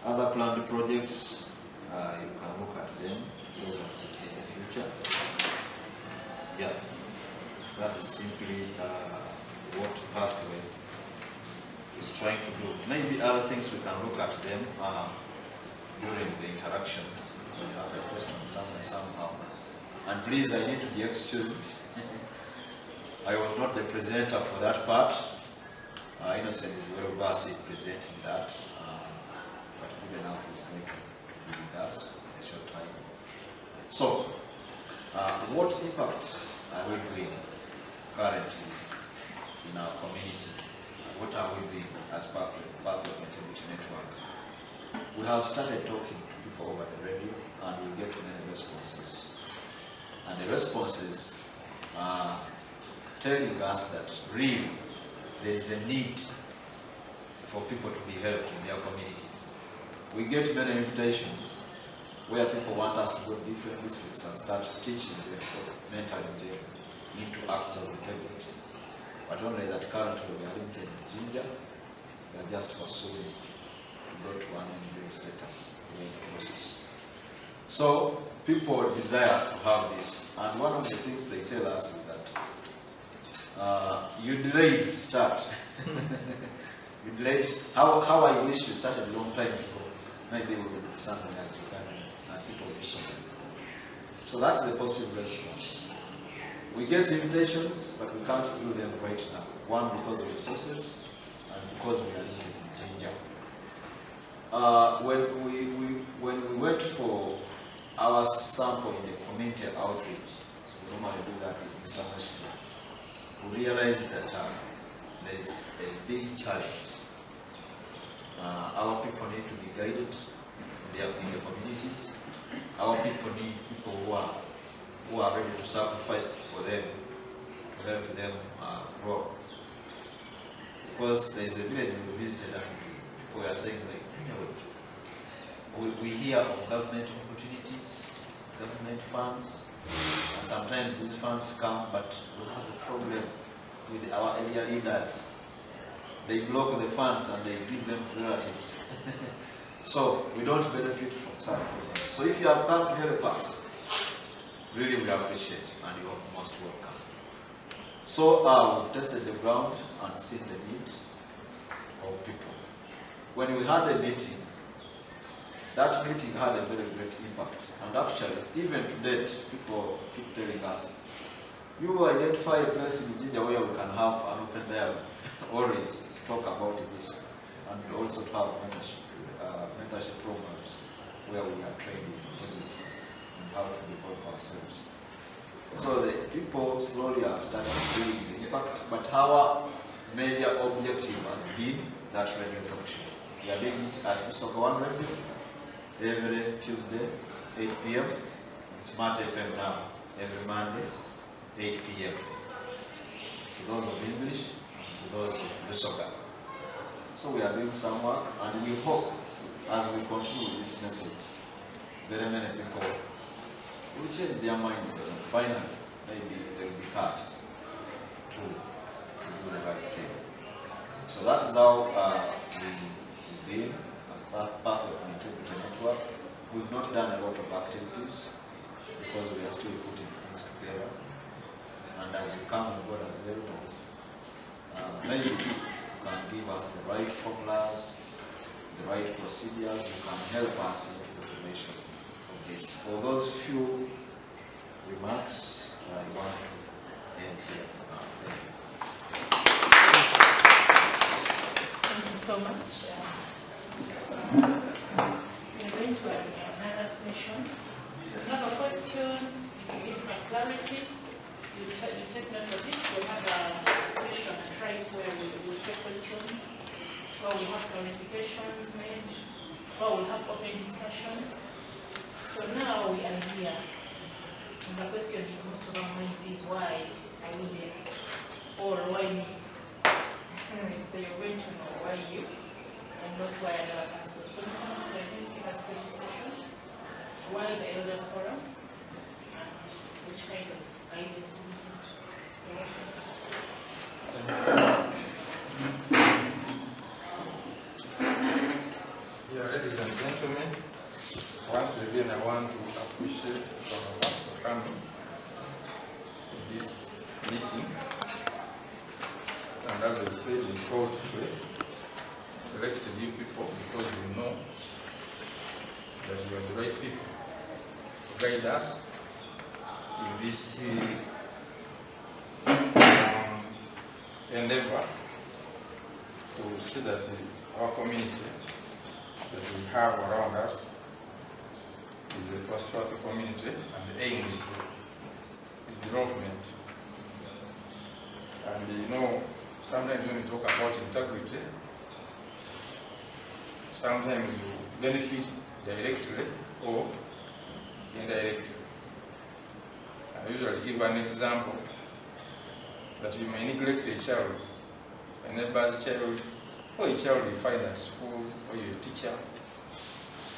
Other planned projects, you can look at them, those ones in the future. Yeah, that is simply what Pathway is trying to do. Maybe other things we can look at them during the interactions when you have a question somewhere, somehow. And please, I need to be excused. I was not the presenter for that part. Innocent is well versed in presenting that, but good enough is going to be with us in a short time. So, what impact are we doing currently in our community what are we doing as Pathway Integrity Network? We have started talking to people over the radio, and we get many responses. And the responses are telling us that really there is a need for people to be helped in their communities. We get many invitations where people want us to go to different districts and start teaching them, mentoring them into acts of integrity. But only that currently we are limited in Jinja. We are just pursuing to go to an NGO status in the process. So people desire to have this, and one of the things they tell us is that you delayed to start. You delayed. How I wish we started a long time ago. Maybe we would do something as Ugandans, and people would do something. So that's the positive response. We get invitations, but we can't do them right now. One, because of resources, and because we are limited in Jinja. When we went for our sample in the community outreach, we normally do that with Mr. Messenger. We realized that there is a big challenge. Our people need to be guided in the communities. Our people need people who are ready to sacrifice for them, to help them grow. Because there is a village we visited and people were saying, like, we hear of government opportunities, government funds, and sometimes these funds come, but we have a problem with our area leaders. They block the funds and they give them to relatives. So we don't benefit from such programs. So if you have come to help us, really we appreciate, and you are most welcome. So we've tested the ground and seen the need of people. When we had a meeting, that meeting had a very great impact. And actually, even to date, people keep telling us, you identify a place in Jinja where we can have an open dialogue, always to talk about this, and also to have mentorship programs where we are trained in integrity and how to develop ourselves. So the people slowly have started feeling the impact, but our major objective has been that radio talk show. We are doing it at Usoga One Radio every Tuesday, 8 p.m. Smart FM now, every Monday, 8 p.m. To those of English, to those of Usoga. So we are doing some work, and we hope as we continue with this message, very many people will change their mindset, and finally, maybe they will be touched to do the right thing. So that is how we've been at Pathway Integrity Network. We've not done a lot of activities because we are still putting things together. And as you come on board as elders, maybe you can give us the right formulas, the right procedures. You can help us into the formation of this. For those few remarks, I want to end here for now. Thank you. Thank you so much. We are going to another session. If you have a question, if you need some clarity, you take note of it. We'll have a session at Christ where we will take questions, where we'll have clarifications made, where we'll have open discussions. So now we are here. And the question in most of our minds is, why are we here? Or why me? So you're going to know why you, and not why another person. For instance, we are going to have 3 sessions. Why the Elders Forum? And which kind of guidance do we need? Yeah, ladies and gentlemen, once again I want to appreciate our work for coming to this meeting. And as I said, in called faith, selected you people because you know that you are the right people to guide us in this endeavor to see that our community that we have around us is a trustworthy community, and the aim is development. And you know, sometimes when we talk about integrity, sometimes you benefit directly or indirectly. I usually give an example that you may neglect a child, a neighbor's child, or a child you find at school, or you're a teacher,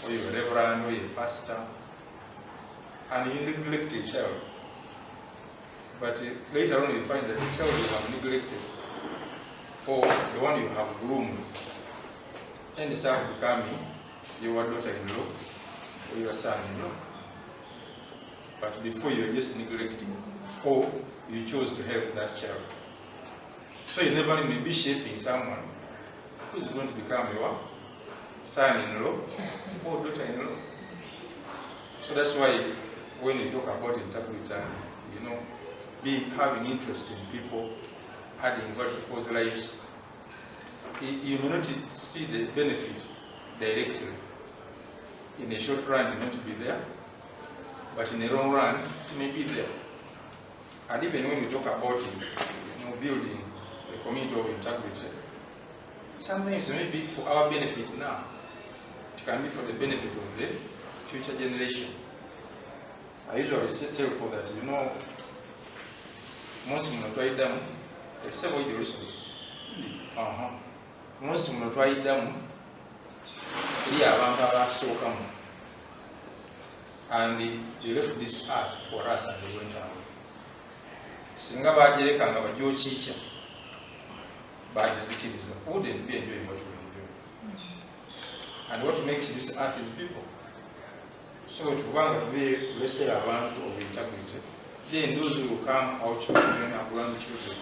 or you're a reverend, or you're a pastor, and you neglect a child. But later on you find that the child you have neglected, or the one you have groomed, ends up becoming your daughter-in-law or your son-in-law. But before you were just neglecting, or you chose to help that child. So you never may be shaping someone who is going to become your son-in-law or daughter-in-law. So that's why when you talk about integrity, having interest in people, adding value to people's lives, you may not see the benefit directly. In a short run, it may not be there, but in the long run, it may be there. And even when we talk about building a community of integrity, sometimes it may be for our benefit now. It can be for the benefit of the future generation. I usually tell people that, most of them except what you listen. Most of them and they left this earth for us and they went away. Singa bajerekanga bajochicha bajizikiriza wouldn't be enjoying what we enjoy. And what makes this earth is people. So tuvanga tuve lesera abantu of integrity, then those who will come out children and grandchildren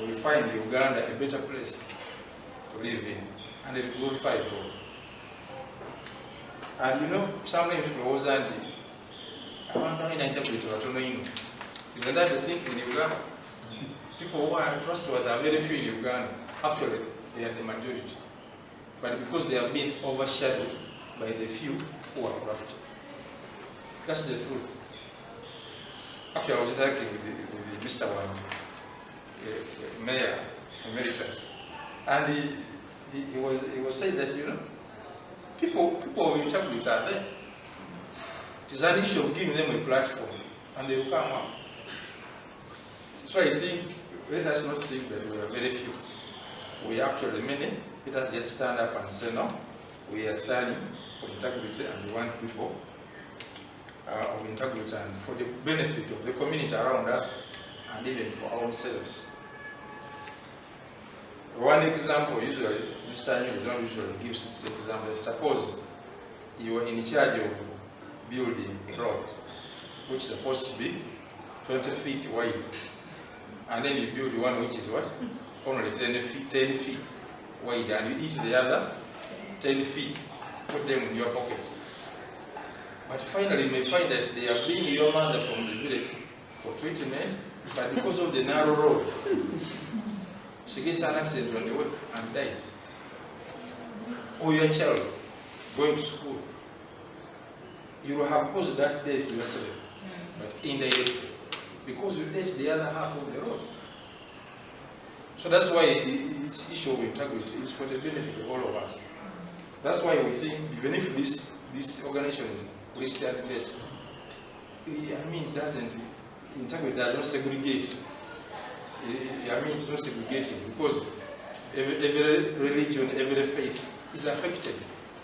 will find Uganda a better place to live in, and they will glorify God. And sometimes people always ask, I wonder in integrity, isn't that the thing in Uganda? People who are trustworthy are very few in Uganda. Actually, they are the majority. But because they have been overshadowed by the few who are crafty. That's the truth. Actually, I was interacting with Mr. Mayor Emeritus, and he was saying that people of integrity are there. It is an issue of giving them a platform, and they will come out. So I think let us not think that we are very few. We are actually many. Let us just stand up and say no. We are standing for integrity, and we want people of integrity and for the benefit of the community around us and even for ourselves. One example, usually, Mr. Anil usually gives this example. Suppose you are in charge of building a road, which is supposed to be 20 feet wide, and then you build one which is what? Only 10 feet wide, and you eat the other 10 feet, put them in your pocket. But finally, you may find that they are bringing your mother from the village for treatment, but because of the narrow road, she gets an accident on the way and dies. Or your child going to school, you will have caused that death yourself, but indirectly, because you ate the other half of the road. So that's why this issue of integrity is for the benefit of all of us. That's why we think, even if this organization is Christian based, integrity does not segregate. It's not segregating, because every religion, every faith is affected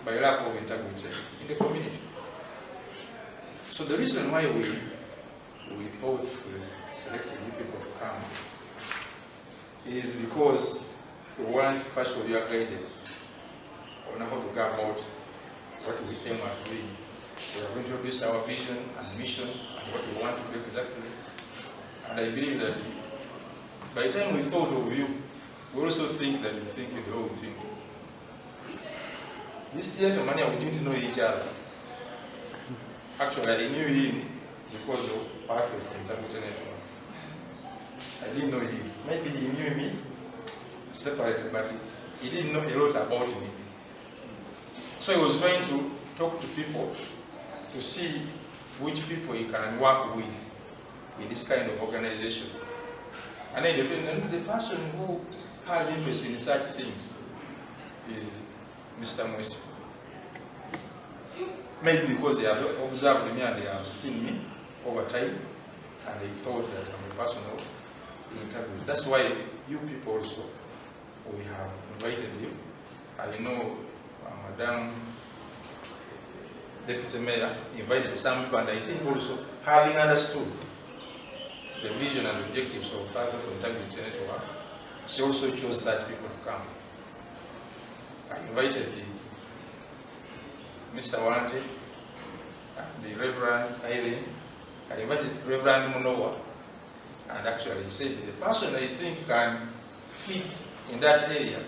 by lack of integrity in the community. So the reason why we thought we selected you people to come is because we want first of your guidance on how to go about what we aim at doing. We have introduced our vision and mission and what we want to do exactly. And I believe that by the time we thought of you, we also think that you think the whole thing. This gentleman, we didn't know each other. Actually, I knew him because of Pathway from Integrity Network. I didn't know him. Maybe he knew me separated, but he didn't know a lot about me. So he was trying to talk to people to see which people he can work with in this kind of organization. And then the person who has interest in such things is Mr. Mwesu. Maybe because they have observed me and they have seen me over time, and they thought that I'm a person of integrity. That's why you people also, we have invited you. I know Madam Deputy Mayor invited some people, and I think also having understood the vision and objectives of Father for Integrity Network, she also chose such people to come. I invited Mr. Wante, the Reverend Irene, I invited Reverend Munowa, and actually he said the person I think can fit in that area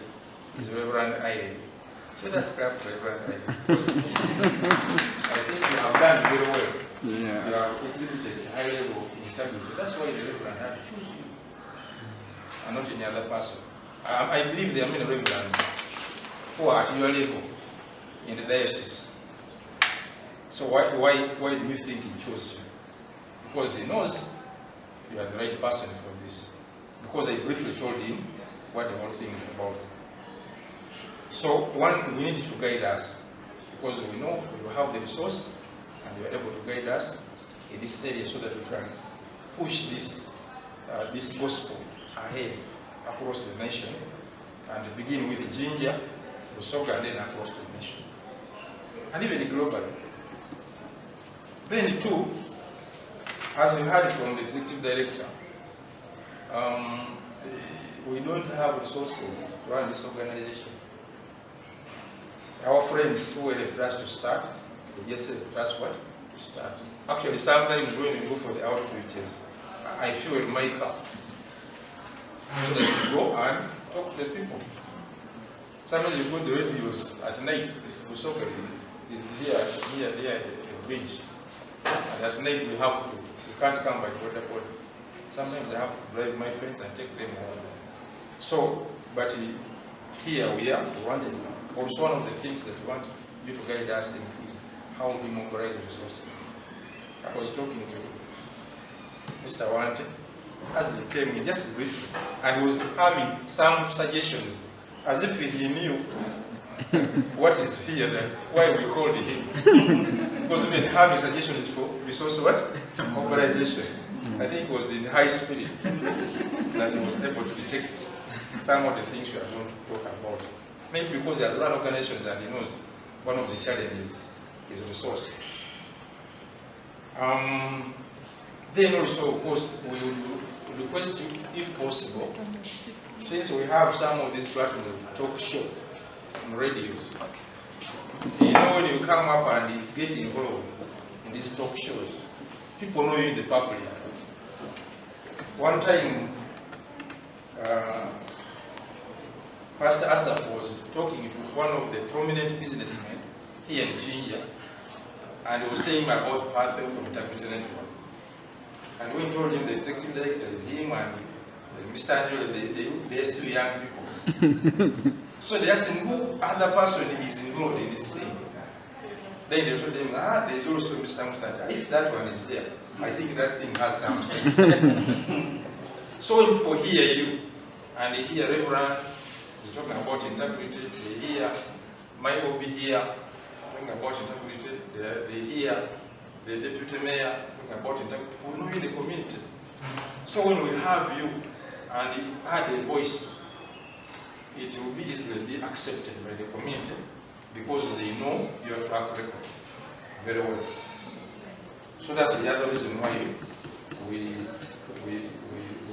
is Reverend Irene. So let's clap for Reverend Irene. I think you have done very well. Yeah. You have exhibited a high level of integrity. That's why the Reverend had to choose you, and not any other person. I believe there are many reverends who are at your level in the diocese. So why do you think he chose you? Because he knows you are the right person for this. Because I briefly told him what the whole thing is about. So one, we need to guide us, because we know you have the resource and you are able to guide us in this area so that we can push this gospel ahead across the nation, and to begin with Jinja, Busoga, and then across the nation, and even globally. Then too, as we heard from the executive director, we don't have resources to run this organization. Our friends who helped us to start, they just helped us what? To start. Actually, sometimes when we go for the outreaches, I feel in my car. So that you go and talk to the people. Sometimes you go to the radios at night, this Busoga is here, the bridge. And at night we can't come by quarter. Sometimes I have to drive my friends and take them home. So, but here we are, we wanted, also one of the things that we want you to guide us in is how we mobilize resources. I was talking to Mr. Wante as he came in just briefly, and he was having some suggestions as if he knew what is here, why we called him. Because even having suggestions for resource what? Mobilization. I think it was in high spirit that he was able to detect some of the things we are going to talk about. Maybe because he has run organizations and he knows one of the challenges is resource. Then also, of course, we would request you, if possible, since we have some of these platforms, talk show on radios. You know, when you come up and get involved in these talk shows, people know you in the public. One time, Pastor Asaf was talking to one of the prominent businessmen here in Jinja, and he was saying about Pathway from Integrity Network. And we told him the executive director is him and Mr. Angelo, they're still young people. So they asked him who other person is involved in this thing. Then they told him, there's also Mr. Mustanta. If that one is there, I think that thing has some sense. So when people hear you, and they hear Reverend is talking about integrity, they hear Michael be here talking about integrity, they hear the deputy mayor talking about integrity, we know in the community. So when we have you and you add a voice, it will be easily be accepted by the community because they know your track record very well. So that's the other reason why we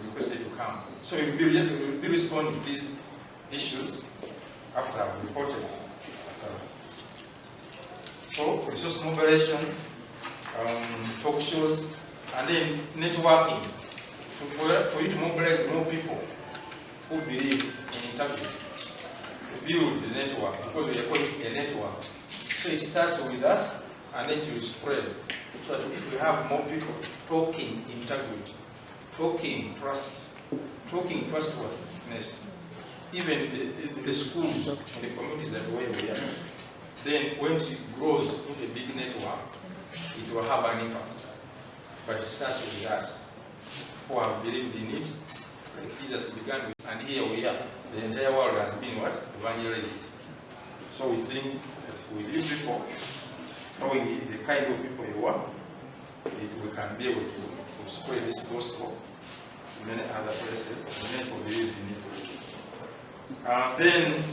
requested to come. So we'll be responding to these issues after I've reported. So resource mobilization, talk shows, and then networking. For you to mobilize more people who believe in integrity, to build the network, because we are calling a network. So it starts with us, and then it will spread. So that if we have more people talking integrity, talking trust, talking trustworthiness, even the schools and the communities that where we are, then when it grows into a big network, it will have an impact. But it starts with us who have believed in it, like Jesus began with, and here we are. The entire world has been what? Evangelized. So we think that with these people, knowing the kind of people you are, we can be able to spread this gospel to many other places, and many people believe in it. Then,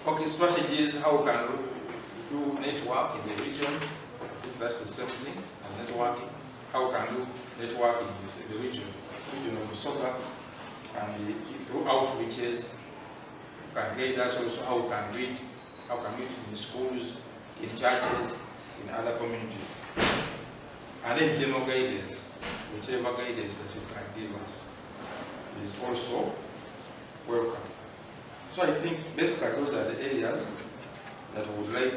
okay, strategies, how we can do network in the region. I think that's the same thing, and networking. How we can do networking in the region of Busoga, and through outreaches, you can guide us also how we can read, how can we read in schools, in churches, in other communities. And then general guidance, whichever guidance that you can give us is also welcome. So I think basically those are the areas that I would like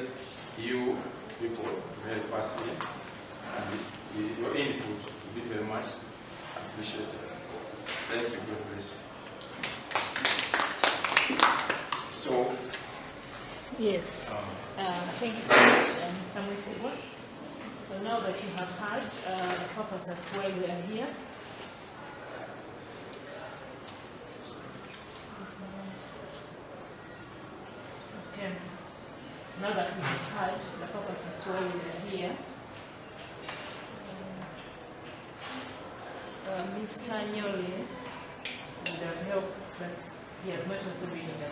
you people to help us in, and your input will be very much appreciated. Thank you, God bless you. So, yes, thank you so much, Mr. Mwesiwa. So now that you have heard the purpose as to why we are here, okay. Now that we have heard the purpose as to why we are here, Mr. Nyoli would have helped, but he has not also been in the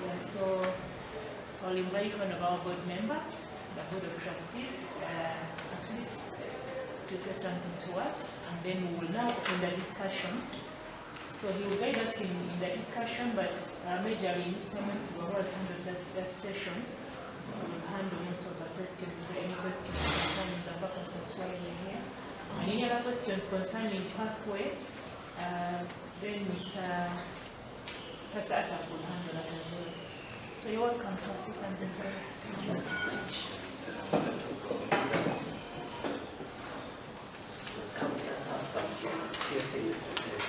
yeah, so I'll invite one of our board members, the Board of Trustees, at least to say something to us, and then we will now open the discussion. So he will guide us in the discussion, but majorly Mr. Mwesiwa, who has handled that session, will handle most of the questions. If there are any questions concerning the purpose of why we are here, and any other questions concerning Parkway, then Pastor Asaf will handle that as well. So you're welcome, sir. Say something first. Thank you so much. Come, let's have some few things to say.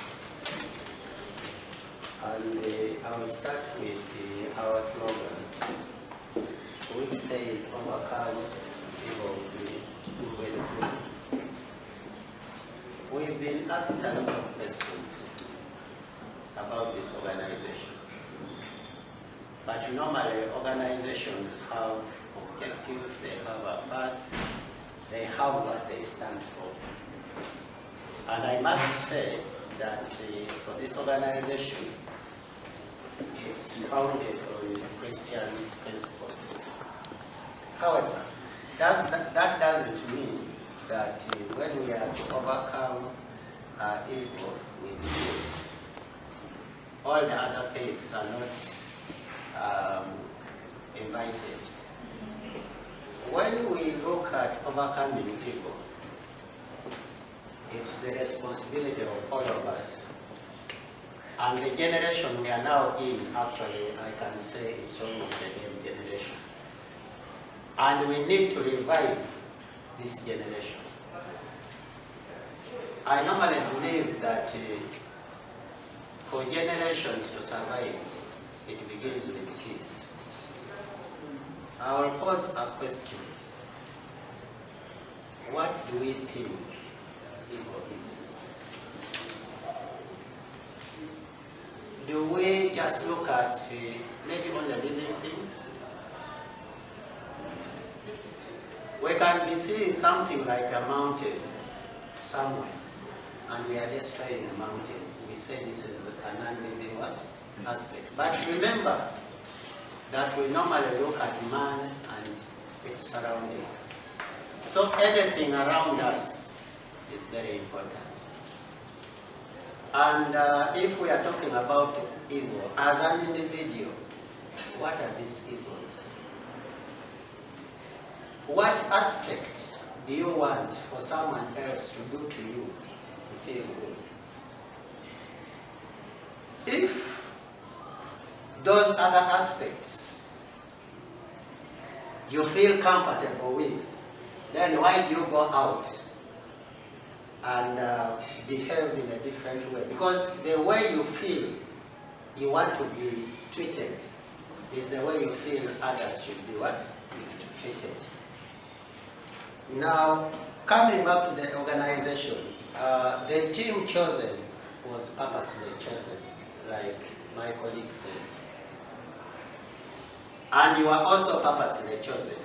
And I will start with our slogan, which says, overcome evil with good. We've been asked a lot of questions about this organization. But normally organizations have objectives, they have a path, they have what they stand for. And I must say that for this organization, it's founded on Christian principles. However, that doesn't mean that when we are to overcome evil with good, all the other faiths are not invited. When we look at overcoming evil, it's the responsibility of all of us. And the generation we are now in, actually, I can say it's almost a game generation. And we need to revive this generation. I normally believe that for generations to survive, it begins with the kids. I will pose a question. What do we think evil is? Do we just look at maybe on the living things? We can be seeing something like a mountain somewhere, and we are destroying the mountain. We say this is a non-living what? Aspect. But remember that we normally look at man and its surroundings. So anything around us is very important. And if we are talking about evil, as an individual, what are these evils? What aspect do you want for someone else to do to you to feel good? If those other aspects you feel comfortable with, then why do you go out and behave in a different way? Because the way you feel you want to be treated is the way you feel others should be what? treated. Now, coming back to the organization, the team chosen was purposely chosen, like my colleague said. And you are also purposely chosen.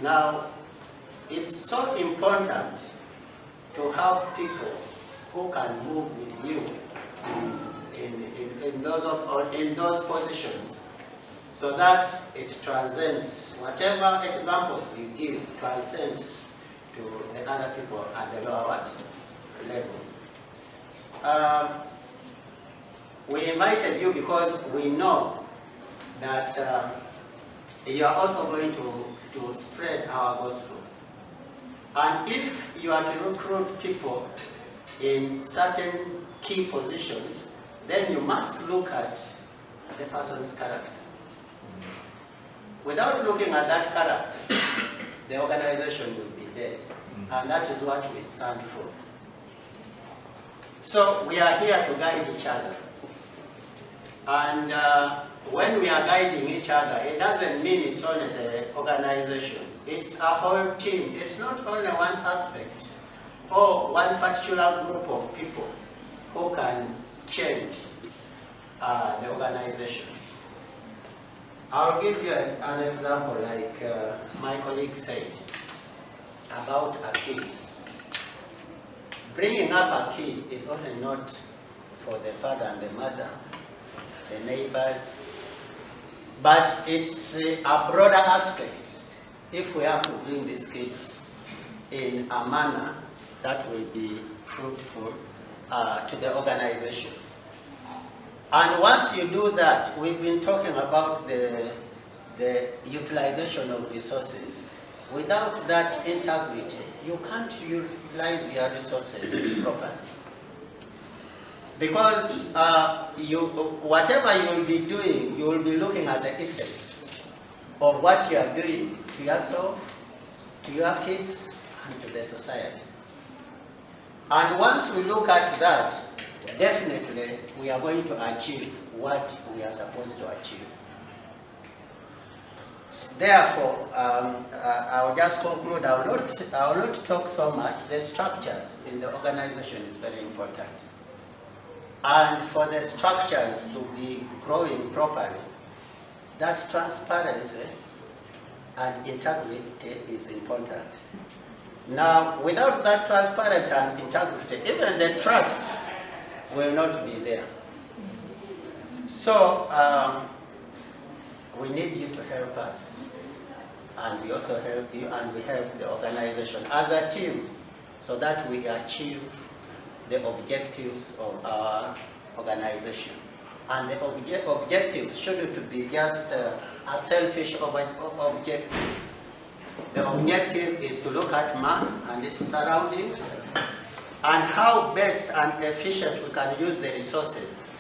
Now, it's so important to have people who can move with you in those positions, so that it transcends, whatever examples you give transcends to the other people at the lower level. We invited you because we know that you are also going to spread our gospel. And if you are to recruit people in certain key positions, then you must look at the person's character. Without looking at that character, the organization will be dead. And that is what we stand for. So we are here to guide each other. And when we are guiding each other, it doesn't mean it's only the organization. It's a whole team. It's not only one aspect or one particular group of people who can change the organization. I'll give you an example, like my colleague said about a kid. Bringing up a kid is only not for the father and the mother, the neighbors, but it's a broader aspect. If we have to bring these kids in a manner that will be fruitful to the organization. And once you do that, we've been talking about the utilization of resources. Without that integrity, you can't utilize your resources properly. Because whatever you will be doing, you will be looking at the effects of what you are doing to yourself, to your kids, and to the society. And once we look at that, definitely we are going to achieve what we are supposed to achieve. Therefore, I will just conclude. I will not talk so much. The structures in the organization is very important. And for the structures to be growing properly, that transparency and integrity is important. Now, without that transparency and integrity, even the trust will not be there. So, we need you to help us, and we also help you, and we help the organization as a team, so that we achieve the objectives of our organization. And the objectives shouldn't be just a selfish objective. The objective is to look at man and its surroundings, and how best and efficient we can use the resources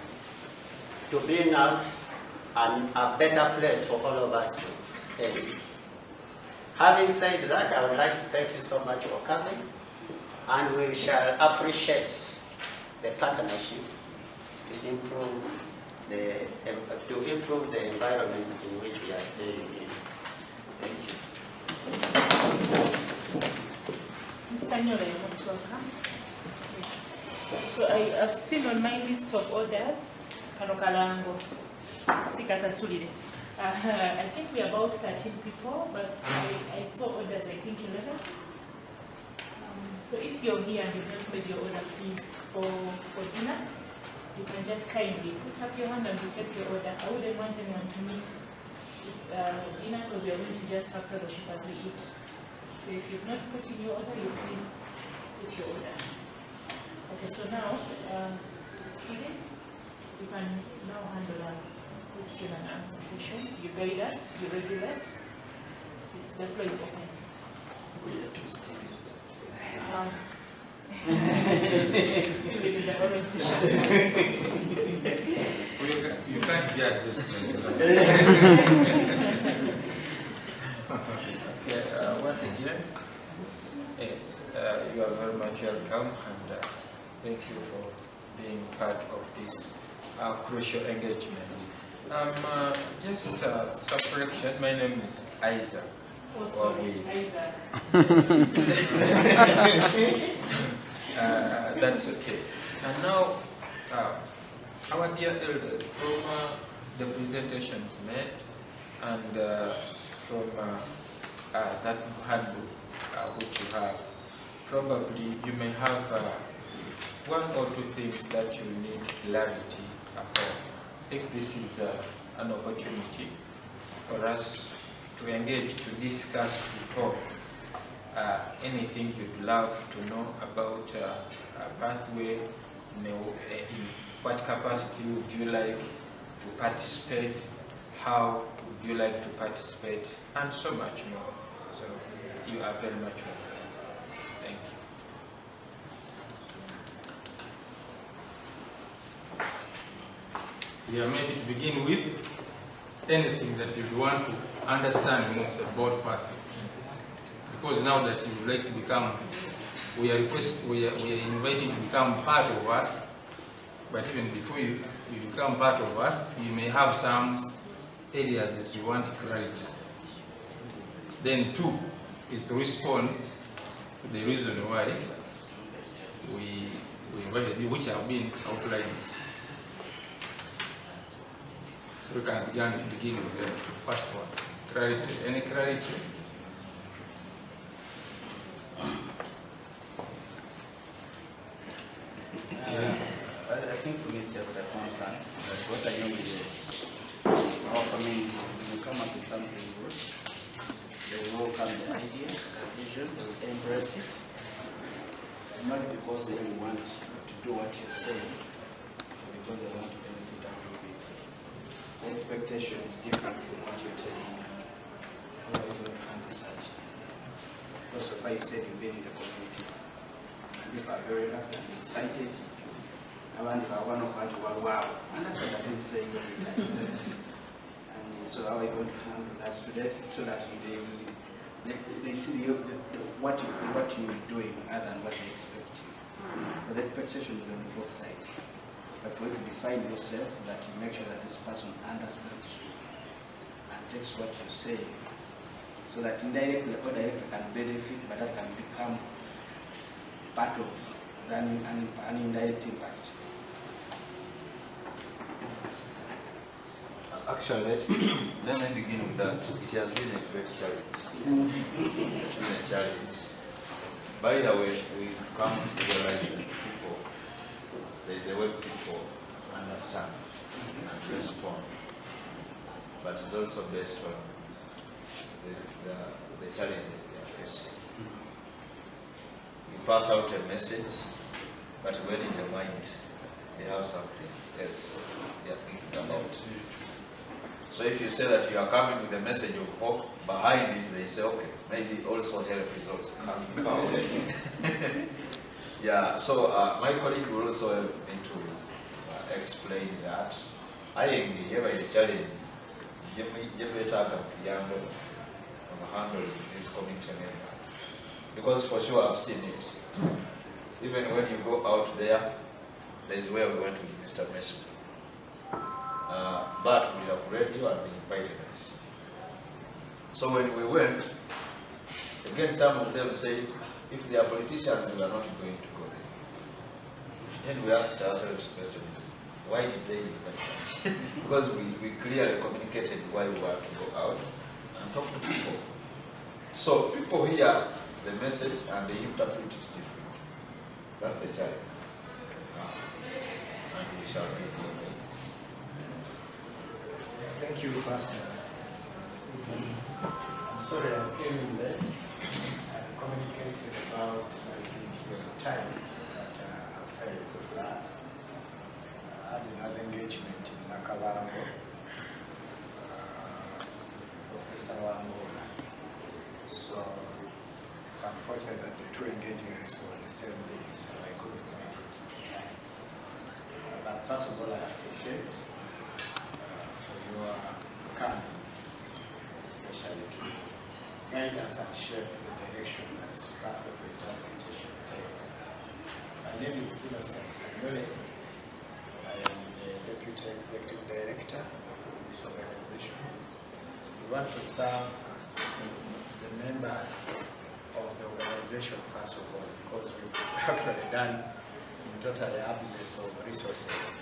to bring out a better place for all of us to stay. Having said that, I would like to thank you so much for coming, and we shall appreciate the partnership to improve the environment in which we are staying in. Thank you. Mr. Nyola, you're most welcome. So I've seen on my list of orders, Kanokalango, Sikasasulide. I think we are about 13 people, but I saw orders, I think 11. So if you're here and you've not made your order, please, for dinner, you can just kindly put up your hand and we take your order. I wouldn't want anyone to miss dinner, because we are going to just have fellowship as we eat. So if you've not put in your order, you please put your order. Okay, so now, Stephen, you can now handle a question and answer session. You guide us, you regulate. The floor is open. We are two Stevens. Stephen is the orange t-shirt. You can't get this thing. What is here? Yes, you are very much welcome, and thank you for being part of this crucial engagement. Just some correction. My name is Isaac. Oh, sorry, Wawili. Isaac. That's okay. And now, our dear elders, from the presentations made and from that handbook which you have, probably you may have one or two things that you need clarity upon. I think this is an opportunity for us to engage, to discuss, to talk. Anything you'd love to know about a pathway, in what capacity would you like to participate, how would you like to participate, and so much more. So you are very much welcome. Thank you. Yeah, maybe to begin with, anything that you want to understand most about pathway. Because now that you would like to become, we are invited to become part of us, but even before you become part of us, you may have some areas that you want clarity. Then 2 is to respond to the reason why we invited you, which have been outlined. So we can begin with the first one. Clarity. Any clarity? I think for me it's just a concern. That's what I know is I mean, you come up with something good, they will welcome the idea, the vision, they will embrace it. Not because they really want to do what you're saying, but because they want to benefit out of it. The expectation is different from what you're telling them. How are you going to handle such? Because so far you said you've been in the community. People are very happy and excited. And that's what I didn't say every time. And so how are you going to handle that students so that they see what you're doing other than what they expect? But the expectation is on both sides. But for you to define yourself, that you make sure that this person understands you and takes what you say, so that indirectly or directly can benefit, but that can become part of an indirect impact. Actually, let me begin with that. It has been a great challenge. It's been a challenge. By the way, we've come to realize that there is a way people understand and respond, but it's also based on the challenges they are facing. You pass out a message, but when in their mind they have something else they are thinking about. So if you say that you are coming with a message of hope, behind it they say, okay, maybe also help is also coming. Yeah, so my colleague will also help me to explain that. I think the challenge, handling these community members. Because for sure I've seen it. Even when you go out there's where we went with Mr. Messi. But we have read you and we invited us. So when we went, again some of them said, if they are politicians, we are not going to go there. Then we asked ourselves questions. Why did they invite us? Because we clearly communicated why we want to go out and talk to people. So people hear the message and they interpret it differently. That's the challenge. And we shall be doing that. Thank you, Pastor. I'm sorry I came in late. I communicated about my being here on time, but I failed with that. I had another engagement in Nakalango, Professor Wangora. So it's unfortunate that the two engagements were on the same day, so I couldn't make it on time. But first of all, I appreciate for your coming, especially to guide us and shape the direction that Pathway for Eternity should take. My name is Innocent Kanyole. I am the Deputy Executive Director of this organization. We want to thank the members of the organization first of all, because we've actually done in total absence of resources.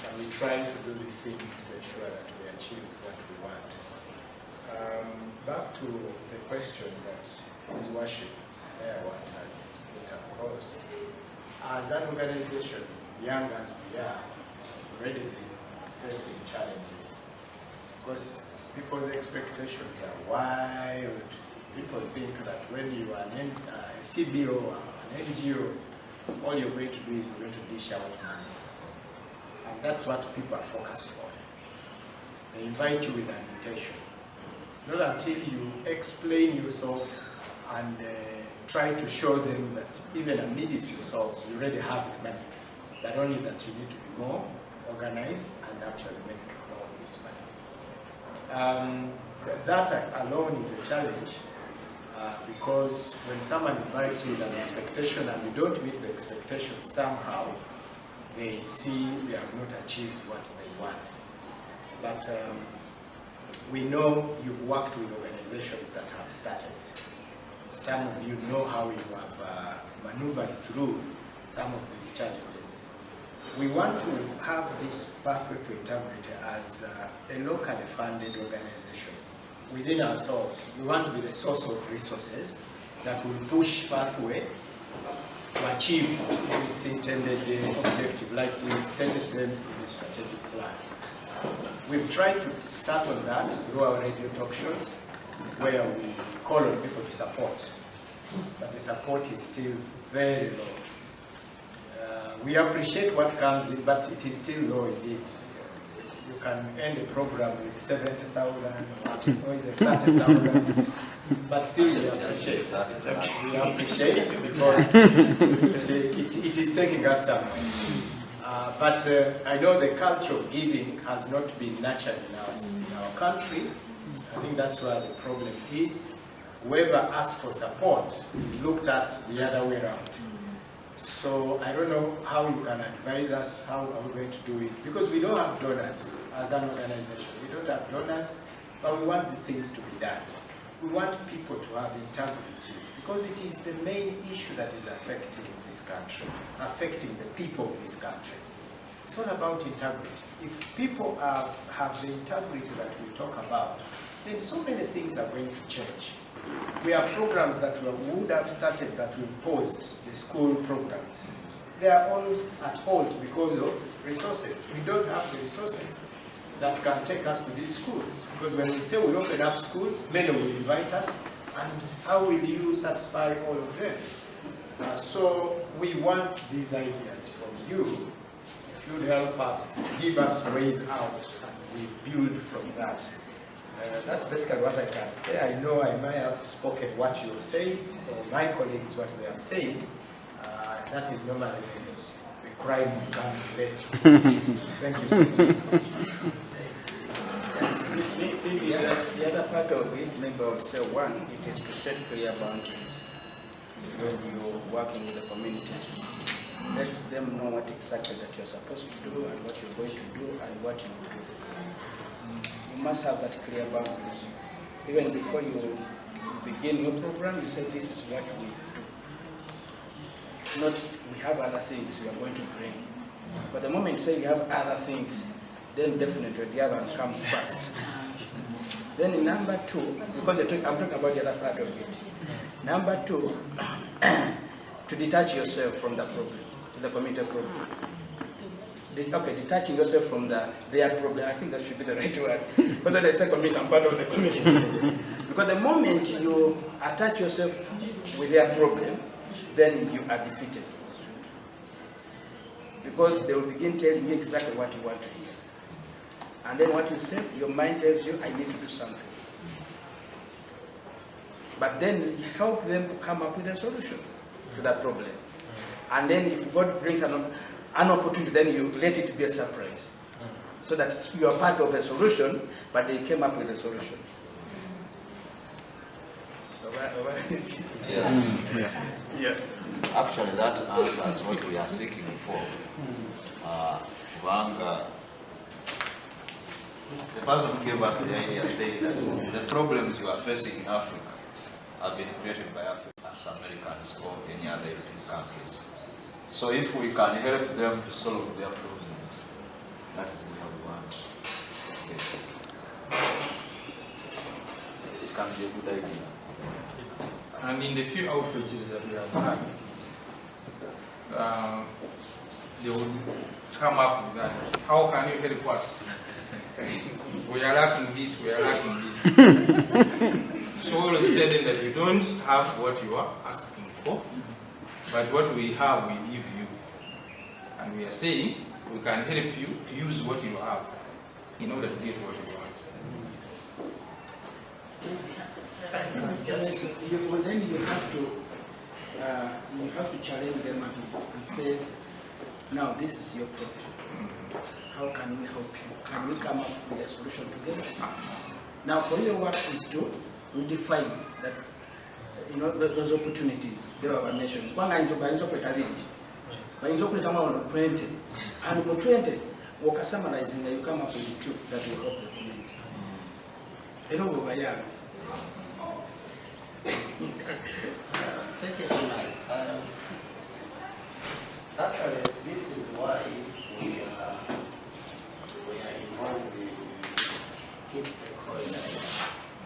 And we try to do the things to ensure that we achieve what we want. Back to the question that His Worship Mayor has put across. As an organization, young as we are, already facing challenges. Because people's expectations are wild. People think that when you are a CBO or an NGO, all you're going to do is you're going to dish out money. And that's what people are focused on. They invite you with an invitation. It's not until you explain yourself and try to show them that even amidst yourselves, you already have the money, that only that you need to be more organized and actually make more of this money. That alone is a challenge because when someone invites you with an expectation and you don't meet the expectation, somehow they see they have not achieved what they want. But we know you've worked with organizations that have started. Some of you know how you have maneuvered through some of these challenges. We want to have this Pathway for Integrity as a locally funded organization. Within ourselves, we want to be the source of resources that will push Pathway to achieve its intended objective, like we stated them in the strategic plan. We've tried to start on that through our radio talk shows, where we call on people to support, but the support is still very low. We appreciate what comes in, but it is still low indeed. You can end a program with 70,000 or even 30,000, but still we appreciate. We appreciate because it is taking us somewhere. But I know the culture of giving has not been nurtured in our country. I think that's where the problem is. Whoever asks for support is looked at the other way around. So I don't know how you can advise us, how are we going to do it? Because we don't have donors as an organization. We don't have donors, but we want the things to be done. We want people to have integrity because it is the main issue that is affecting this country, affecting the people of this country. It's all about integrity. If people have the integrity that we talk about, then so many things are going to change. We have programs that we would have started that we've paused, the school programs. They are all at halt because of resources. We don't have the resources that can take us to these schools. Because when we say we open up schools, many will invite us, and how will you satisfy all of them? So we want these ideas from you. If you'd help us, give us ways out, and we build from that. That's basically what I can say. I know I might have spoken what you have said, or my colleagues what they have said. That is normally the crime of coming late. Thank you so much. Yes. The other part of it, maybe I would say one, it is to set clear boundaries when you're working with the community. Let them know what exactly that you're supposed to do and what you're going to do and what you will do. You must have that clear boundaries. Even before you begin your program, you say this is what we do. Not we have other things we are going to bring. But the moment you say you have other things, then definitely the other one comes first. Then in number two, because I'm talking about the other part of it. Number two, to detach yourself from the problem, the community problem. Okay, detaching yourself from their problem. I think that should be the right word. Because when I say community, I'm part of the community. Because the moment you attach yourself with their problem, then you are defeated. Because they will begin telling you exactly what you want to hear. And then what you say, your mind tells you, I need to do something. But then help them to come up with a solution to that problem. And then if God brings an opportunity, then you let it be a surprise. So that you are part of a solution, but they came up with a solution. Yeah. Actually, that answers what we are seeking for. The person who gave us the idea said that the problems you are facing in Africa have been created by Africans, Americans, or any other European countries. So if we can help them to solve their problems, that is where we want. It can be a good idea. And in the few outreaches that we have had, they would come up with that. How can you help us? We are lacking this, we are lacking this. So we always tell them that you don't have what you are asking for, but what we have, we give you. And we are saying we can help you to use what you have in order to get what you want. Well, then you have to challenge them and say, now this is your problem. How can we help you? Can we come up with a solution together? Now, for your work is to redefine that, those opportunities. There are nations. One is open challenge. But it's open 20, and for 20, work summarizing that you come up with two that will help the community. They don't go by young. Thank you so much. Actually, this is why we are involved in key stakeholders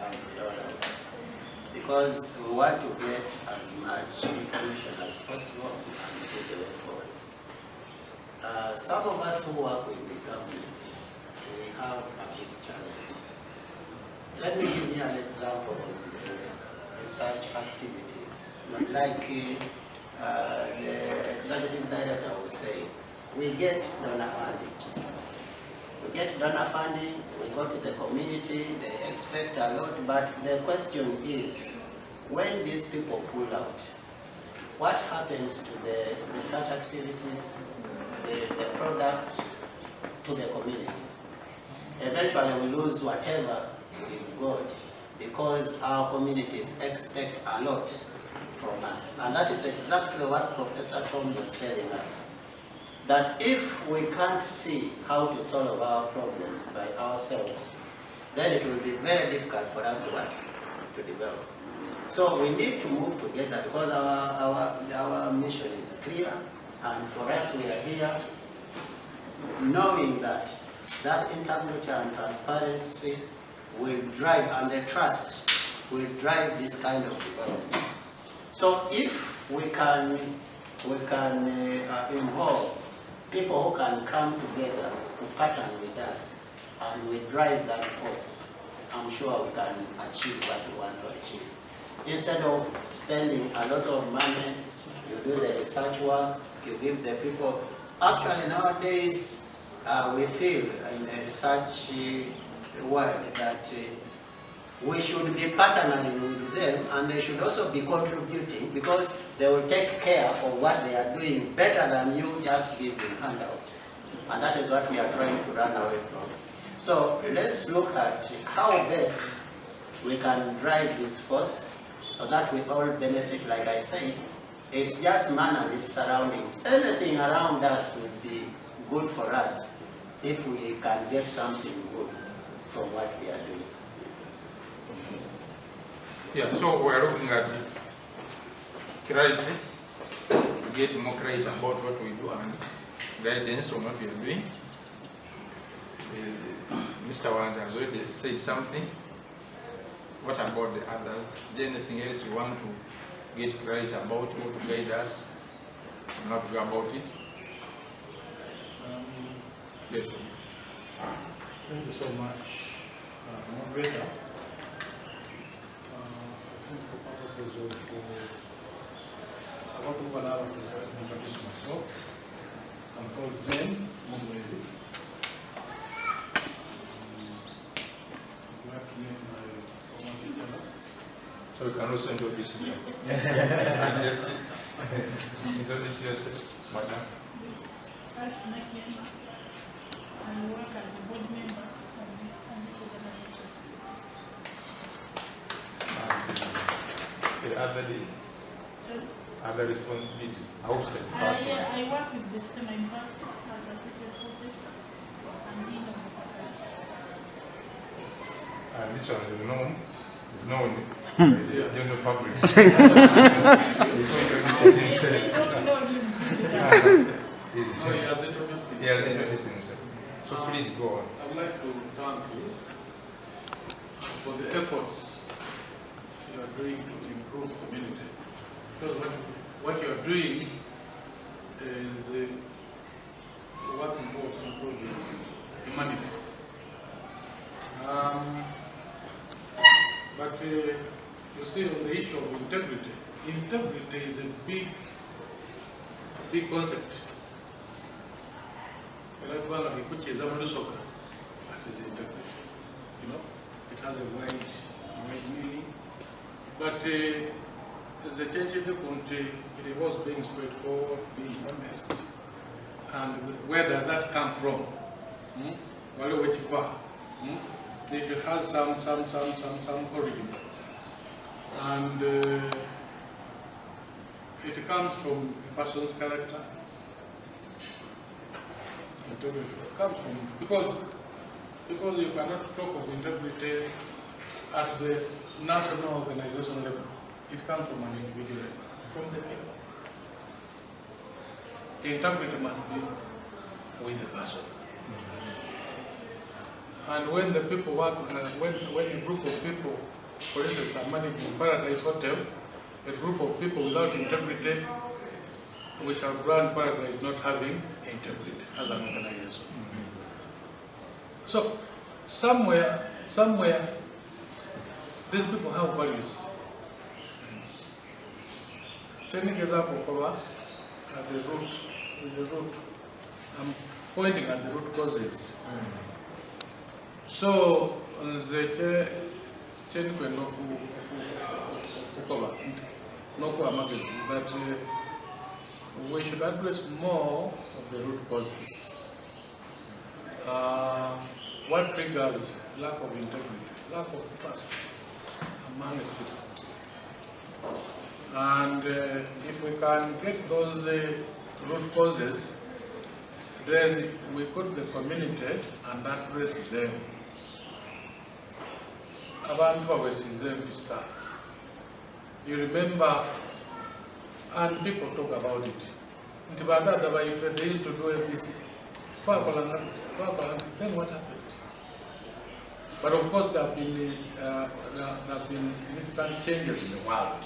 and development, because we want to get as much information as possible and see the way forward. Some of us who work with the government, we have a big challenge. Let me give you an example of the research activities. Like the executive director will say, we get donor funding. We get donor funding, we go to the community, they expect a lot, but the question is, when these people pull out, what happens to the research activities, the products, to the community? Eventually we lose whatever we've got because our communities expect a lot from us. And that is exactly what Professor Tom was telling us. That if we can't see how to solve our problems by ourselves, then it will be very difficult for us to develop. So we need to move together because our mission is clear, and for us we are here knowing that integrity and transparency will drive, and the trust will drive this kind of development. So if we can involve people who can come together to partner with us, and we drive that force, I'm sure we can achieve what we want to achieve. Instead of spending a lot of money, you do the research work, you give the people. Actually nowadays, we feel in the research world that we should be partnering with them, and they should also be contributing, because they will take care of what they are doing better than you just giving handouts. And that is what we are trying to run away from. So let's look at how best we can drive this force so that we all benefit. Like I say, it's just man and its surroundings. Anything around us will be good for us if we can get something good from what we are doing. Yeah, so we are looking at clarity, get more clarity about what we do and guidance on what we are doing. Mr. Wanda has already said something. What about the others? Is there anything else you want to get clarity about, or to guide us on how to go about it? Yes, sir. Thank you so much, moderator. I think for purposes of I want to allow to introduce myself. I'm called Glenn Mongwezi. You have to meet my former teacher. So you can also introduce yourself. Yes, introduce yourself, madam. That's Nakiema. I work as a board member of this organization. The other responsibilities outside. I work with the STEM University as associate professor and dean of the faculty. And this one is known by the general public. He has introduced himself. So please go on. I would like to thank you for the efforts you are doing to improve community. Because what you are doing is what involves improving humanity. But you see, on the issue of integrity, integrity is a big concept. Which is integrity. You know, it has a wide meaning. But as a change in the country, it was being straightforward, being honest. And where does that come from? It has some origin. And it comes from a person's character. It comes from, because you cannot talk of integrity at the national organization level. It comes from an individual level, from the people. Integrity must be with the person. And when the people work, when a group of people, for instance, are managing Paradise Hotel, a group of people without integrity, we shall brand Paradise not having integrity as an organization. So, somewhere, these people have values. Taking example cover at the root, I'm pointing at the root causes. So, the that we should address more of the root causes. What triggers lack of integrity, lack of trust among its people? And if we can get those root causes, then we put the community and address them. You remember, and people talk about it. They used to do ABC. Then what happened? But of course, there have been significant changes in the world,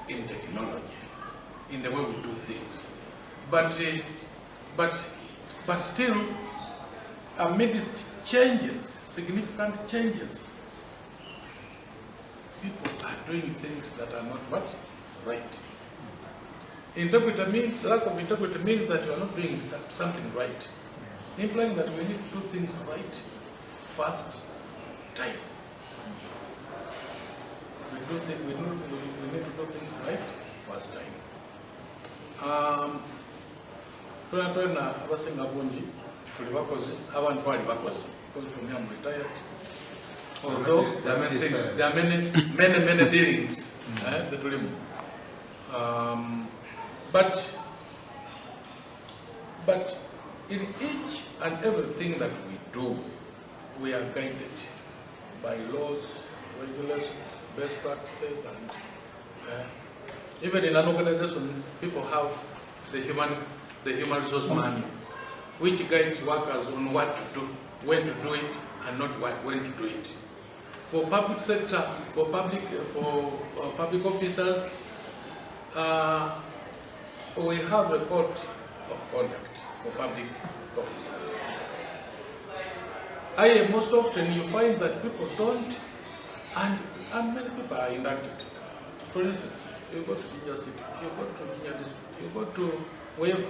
in technology, in the way we do things. But still, amidst changes, significant changes, people are doing things that are not what? Right. Integrity means, lack of integrity means that you are not doing something right. Implying that we need to do things right, first time. We need to do things right, first time. Because for me I'm retired. Although there are many things, there are many dealings that will but in each and everything that we do, we are guided by laws, regulations, best practices, and even in an organization, people have the human resource manual, which guides workers on what to do, when to do it, and not when to do it. For public sector, for public officers, we have a code of conduct for public officers. Most often you find that people don't, and many people are inducted. For instance, you go to Jinja City, you go to Jinja District, you go to wherever,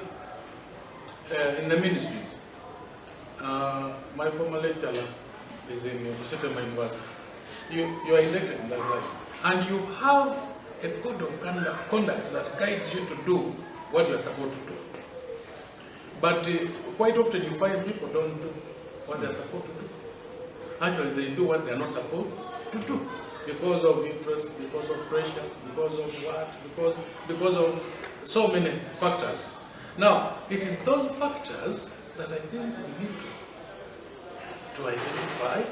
in the ministries. My former lecturer is in Busitama University. You are elected in that life. And you have a code of conduct that guides you to do what you are supposed to do. But quite often you find people don't do what they are supposed to do. Actually, they do what they are not supposed to do. Because of interest, because of pressures, because of what, because of so many factors. Now, it is those factors that I think we need to identify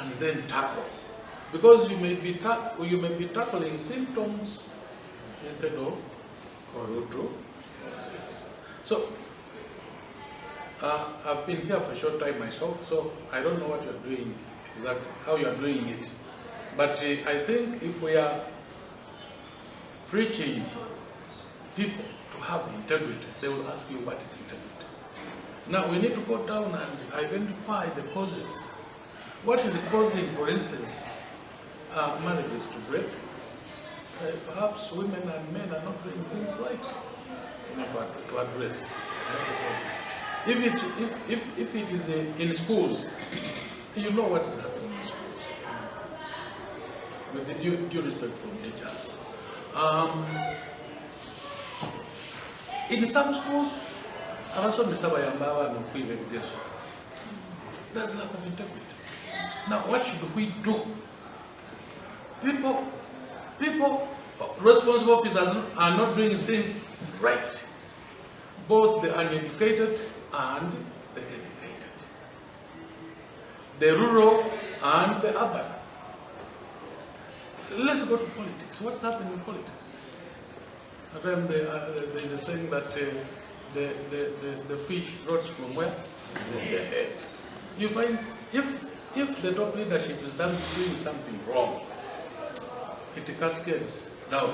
and then tackle. Because you may be tackling symptoms instead of root causes. So I've been here for a short time myself, so I don't know what you're doing exactly, how you're doing it. But I think if we are preaching people to have integrity, they will ask you what is integrity. Now we need to go down and identify the causes. What is causing, for instance, marriages to break? Perhaps women and men are not doing things right. To address the causes. If it is in schools, you know what is happening in schools. With the due respect from teachers. In some schools, there's lack of integrity. Now, what should we do? People responsible officers are not doing things right. Both the uneducated and the educated. The rural and the urban. Let's go to politics. What's happening in politics? At times they are saying that the fish rots from where? From the head. You find if the top leadership is doing something wrong, it cascades down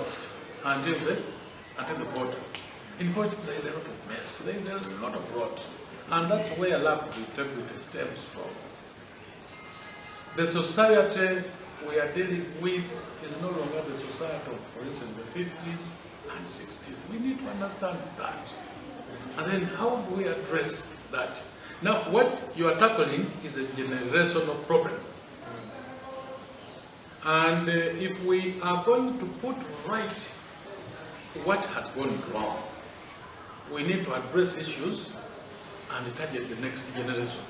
until the voter. In politics, there is a lot of mess, there is a lot of rot, and that's where lack of integrity stems from. The society we are dealing with is no longer the society of, for instance, the 50s and 60s. We need to understand that. And then how do we address that? Now, what you are tackling is a generational problem. And if we are going to put right what has gone wrong, we need to address issues and target the next generation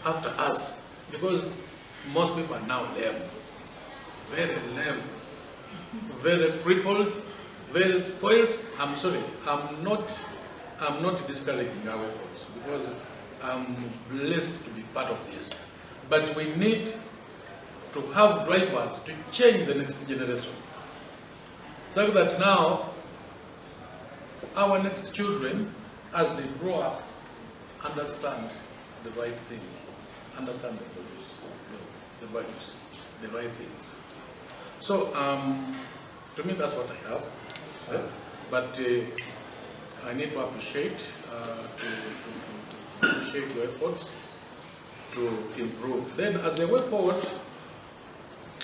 after us, because most people are now lame, very crippled, very spoiled. I'm sorry, I'm not discouraging our efforts, because I'm blessed to be part of this. But we need to have drivers to change the next generation, so that now our next children, as they grow up, understand the right thing, understand the values, the right things. So, to me, that's what I have to say. But I need to appreciate your efforts to improve. Then, as a way forward,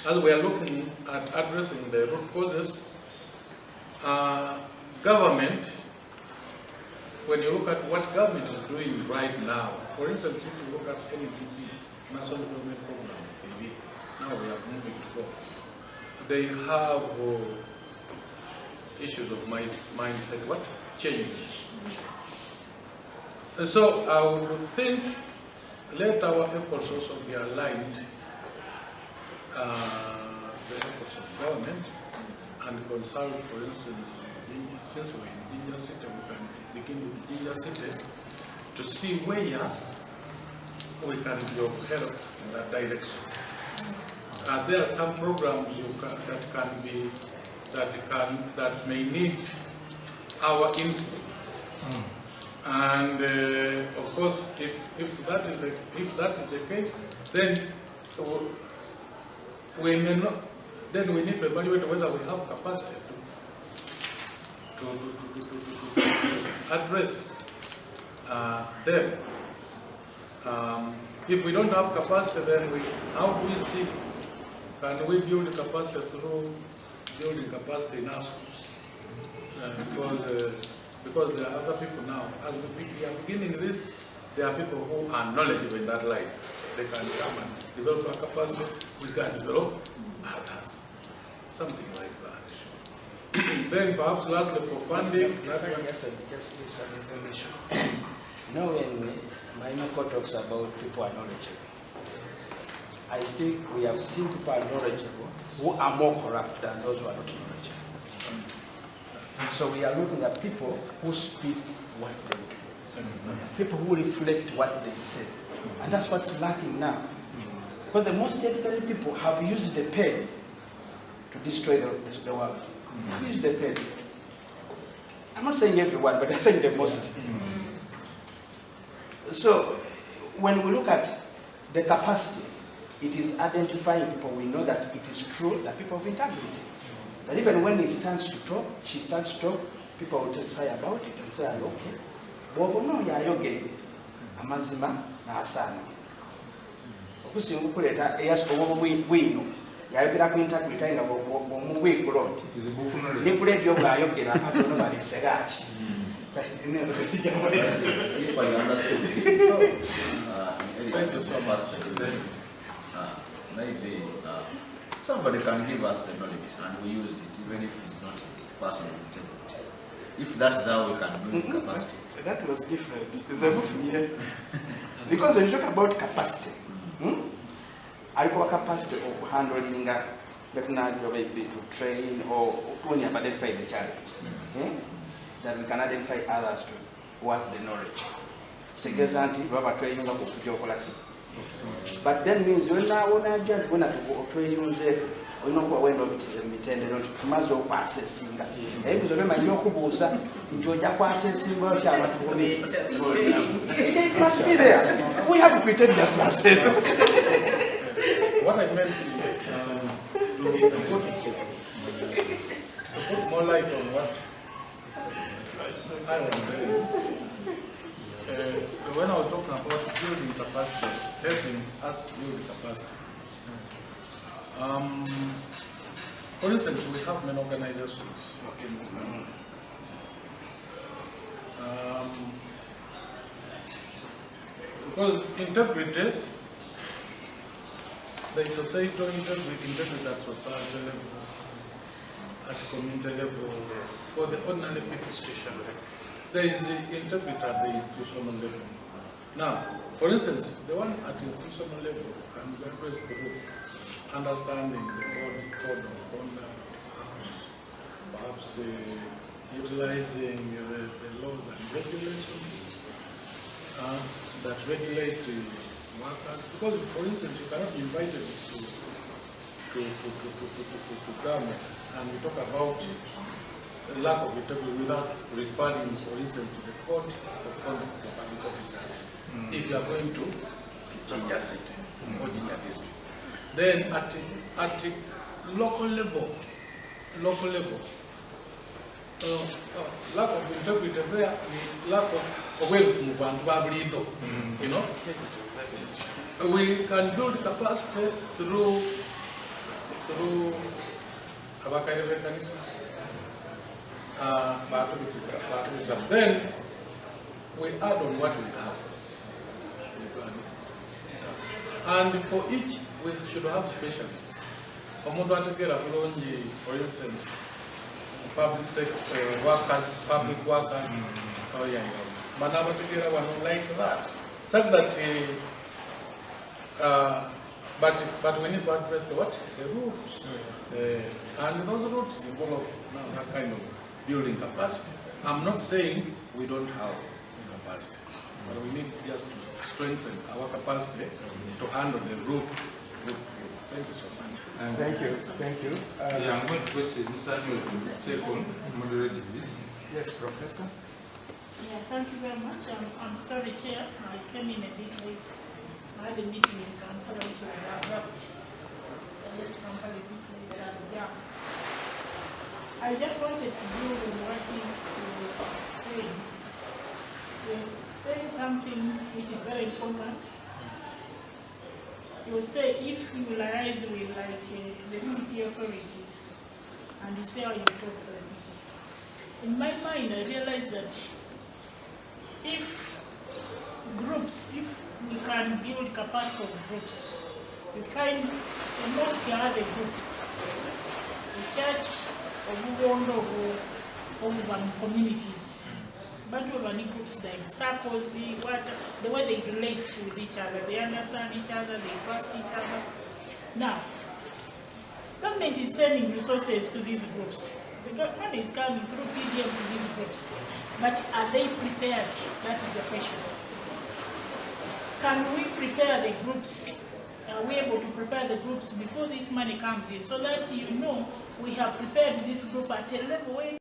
as we are looking at addressing the root causes, government, when you look at what government is doing right now, for instance, if you look at NDP, National Development Program, now we have moved it forward. They have issues of mindset, what? Change. And so I would think, let our efforts also be aligned, the efforts of government, and consult, for instance, since we're in Ginger City, we can begin with Ginger City to see where we can be of help in that direction. There are some programs that may need our input. And of course, if that is the case, then we may not. Then we need to evaluate whether we have capacity to address them. If we don't have capacity, then how do we see? Can we build capacity through building capacity in our schools? Because there are other people now. As we are beginning this, there are people who are knowledgeable in that line. They can come and develop a capacity. We can develop others. Something like that. Then perhaps lastly for funding. Just give some information. Now when Maimako talks about people are knowledgeable, I think we have seen people are knowledgeable who are more corrupt than those who are not knowledgeable. So we are looking at people who speak what they do. People who reflect what they say. And that's what's lacking now. Because the most educated people have used the pen to destroy the world. Have used the pen. I'm not saying everyone, but I'm saying the most. So, when we look at the capacity, it is identifying people. We know that it is true that people of integrity. That even when he stands to talk, she stands to talk, people will testify about it and say, okay. Bobo no yayoge amazima na asani. Okusinga okuleta eyasobola bwino yayogera ku integrity nga bw'omubwiko road. Ne ku radio bw'ayogera akatono balisegaki. If I understood thank you so much. Maybe somebody can give us the knowledge and we use it even if it's not personal integrity. If that's how we can build capacity. That was different. Because when you talk about capacity, I got capacity of handling to train or when you have identified the challenge. That we can identify others to what's the knowledge. But then means you're now on a judge when I train we know what went over to the mitende not tumazo processing. Ebizo bema yokubuza njoja processing what it must be there. We have to pretend just to assess. What I meant to put more light on what I was saying. When I was talking about building capacity, helping us build capacity. For instance, we have many organizations in this country. Because integrity, the societal integrity at societal level, at community level, for the ordinary people station, there is the integrity at the institutional level. Now, for instance, the one at institutional level can be addressed through understanding the code of conduct, perhaps utilizing the laws and regulations that regulate workers. Because, for instance, you cannot be invited to government and we talk about lack of integrity without referring, for instance, to the code of conduct for public officers. If you are going to Jinja City or Jinja District. Then at the local level, lack of integrity, lack of way of you know. We can build capacity through our kind of mechanism. Then we add on what we have. And for each, we should have specialists. For instance, public sector workers, public workers, one like that. Such that, but we need to address the what? The roots. And those roots involve now that kind of building capacity. I'm not saying we don't have capacity, but we need just to strengthen our capacity to handle the root. Thank you so much. Thank you. Thank you. Yeah, I'm going to question Mr. Admiral to take on moderating this. Yes, Professor. Yeah, thank you very much. I'm sorry, Chair. I came in a bit late. I had a meeting in Kampala which was abrupt. So I left Kampala a bit late and yeah. I just wanted to do what he was saying. He was saying something which is very important. He will say if you liaise with like the city authorities and you say how you talk to them. In my mind, I realized that if we can build capacity of groups, you find a mosque has a group, a church of communities. But we have any groups like circles, the way they relate with each other, they understand each other, they trust each other. Now, government is sending resources to these groups. The government is coming through PDM to these groups. But are they prepared? That is the question. Can we prepare the groups are we able to prepare the groups before this money comes in, so that you know we have prepared this group at a level where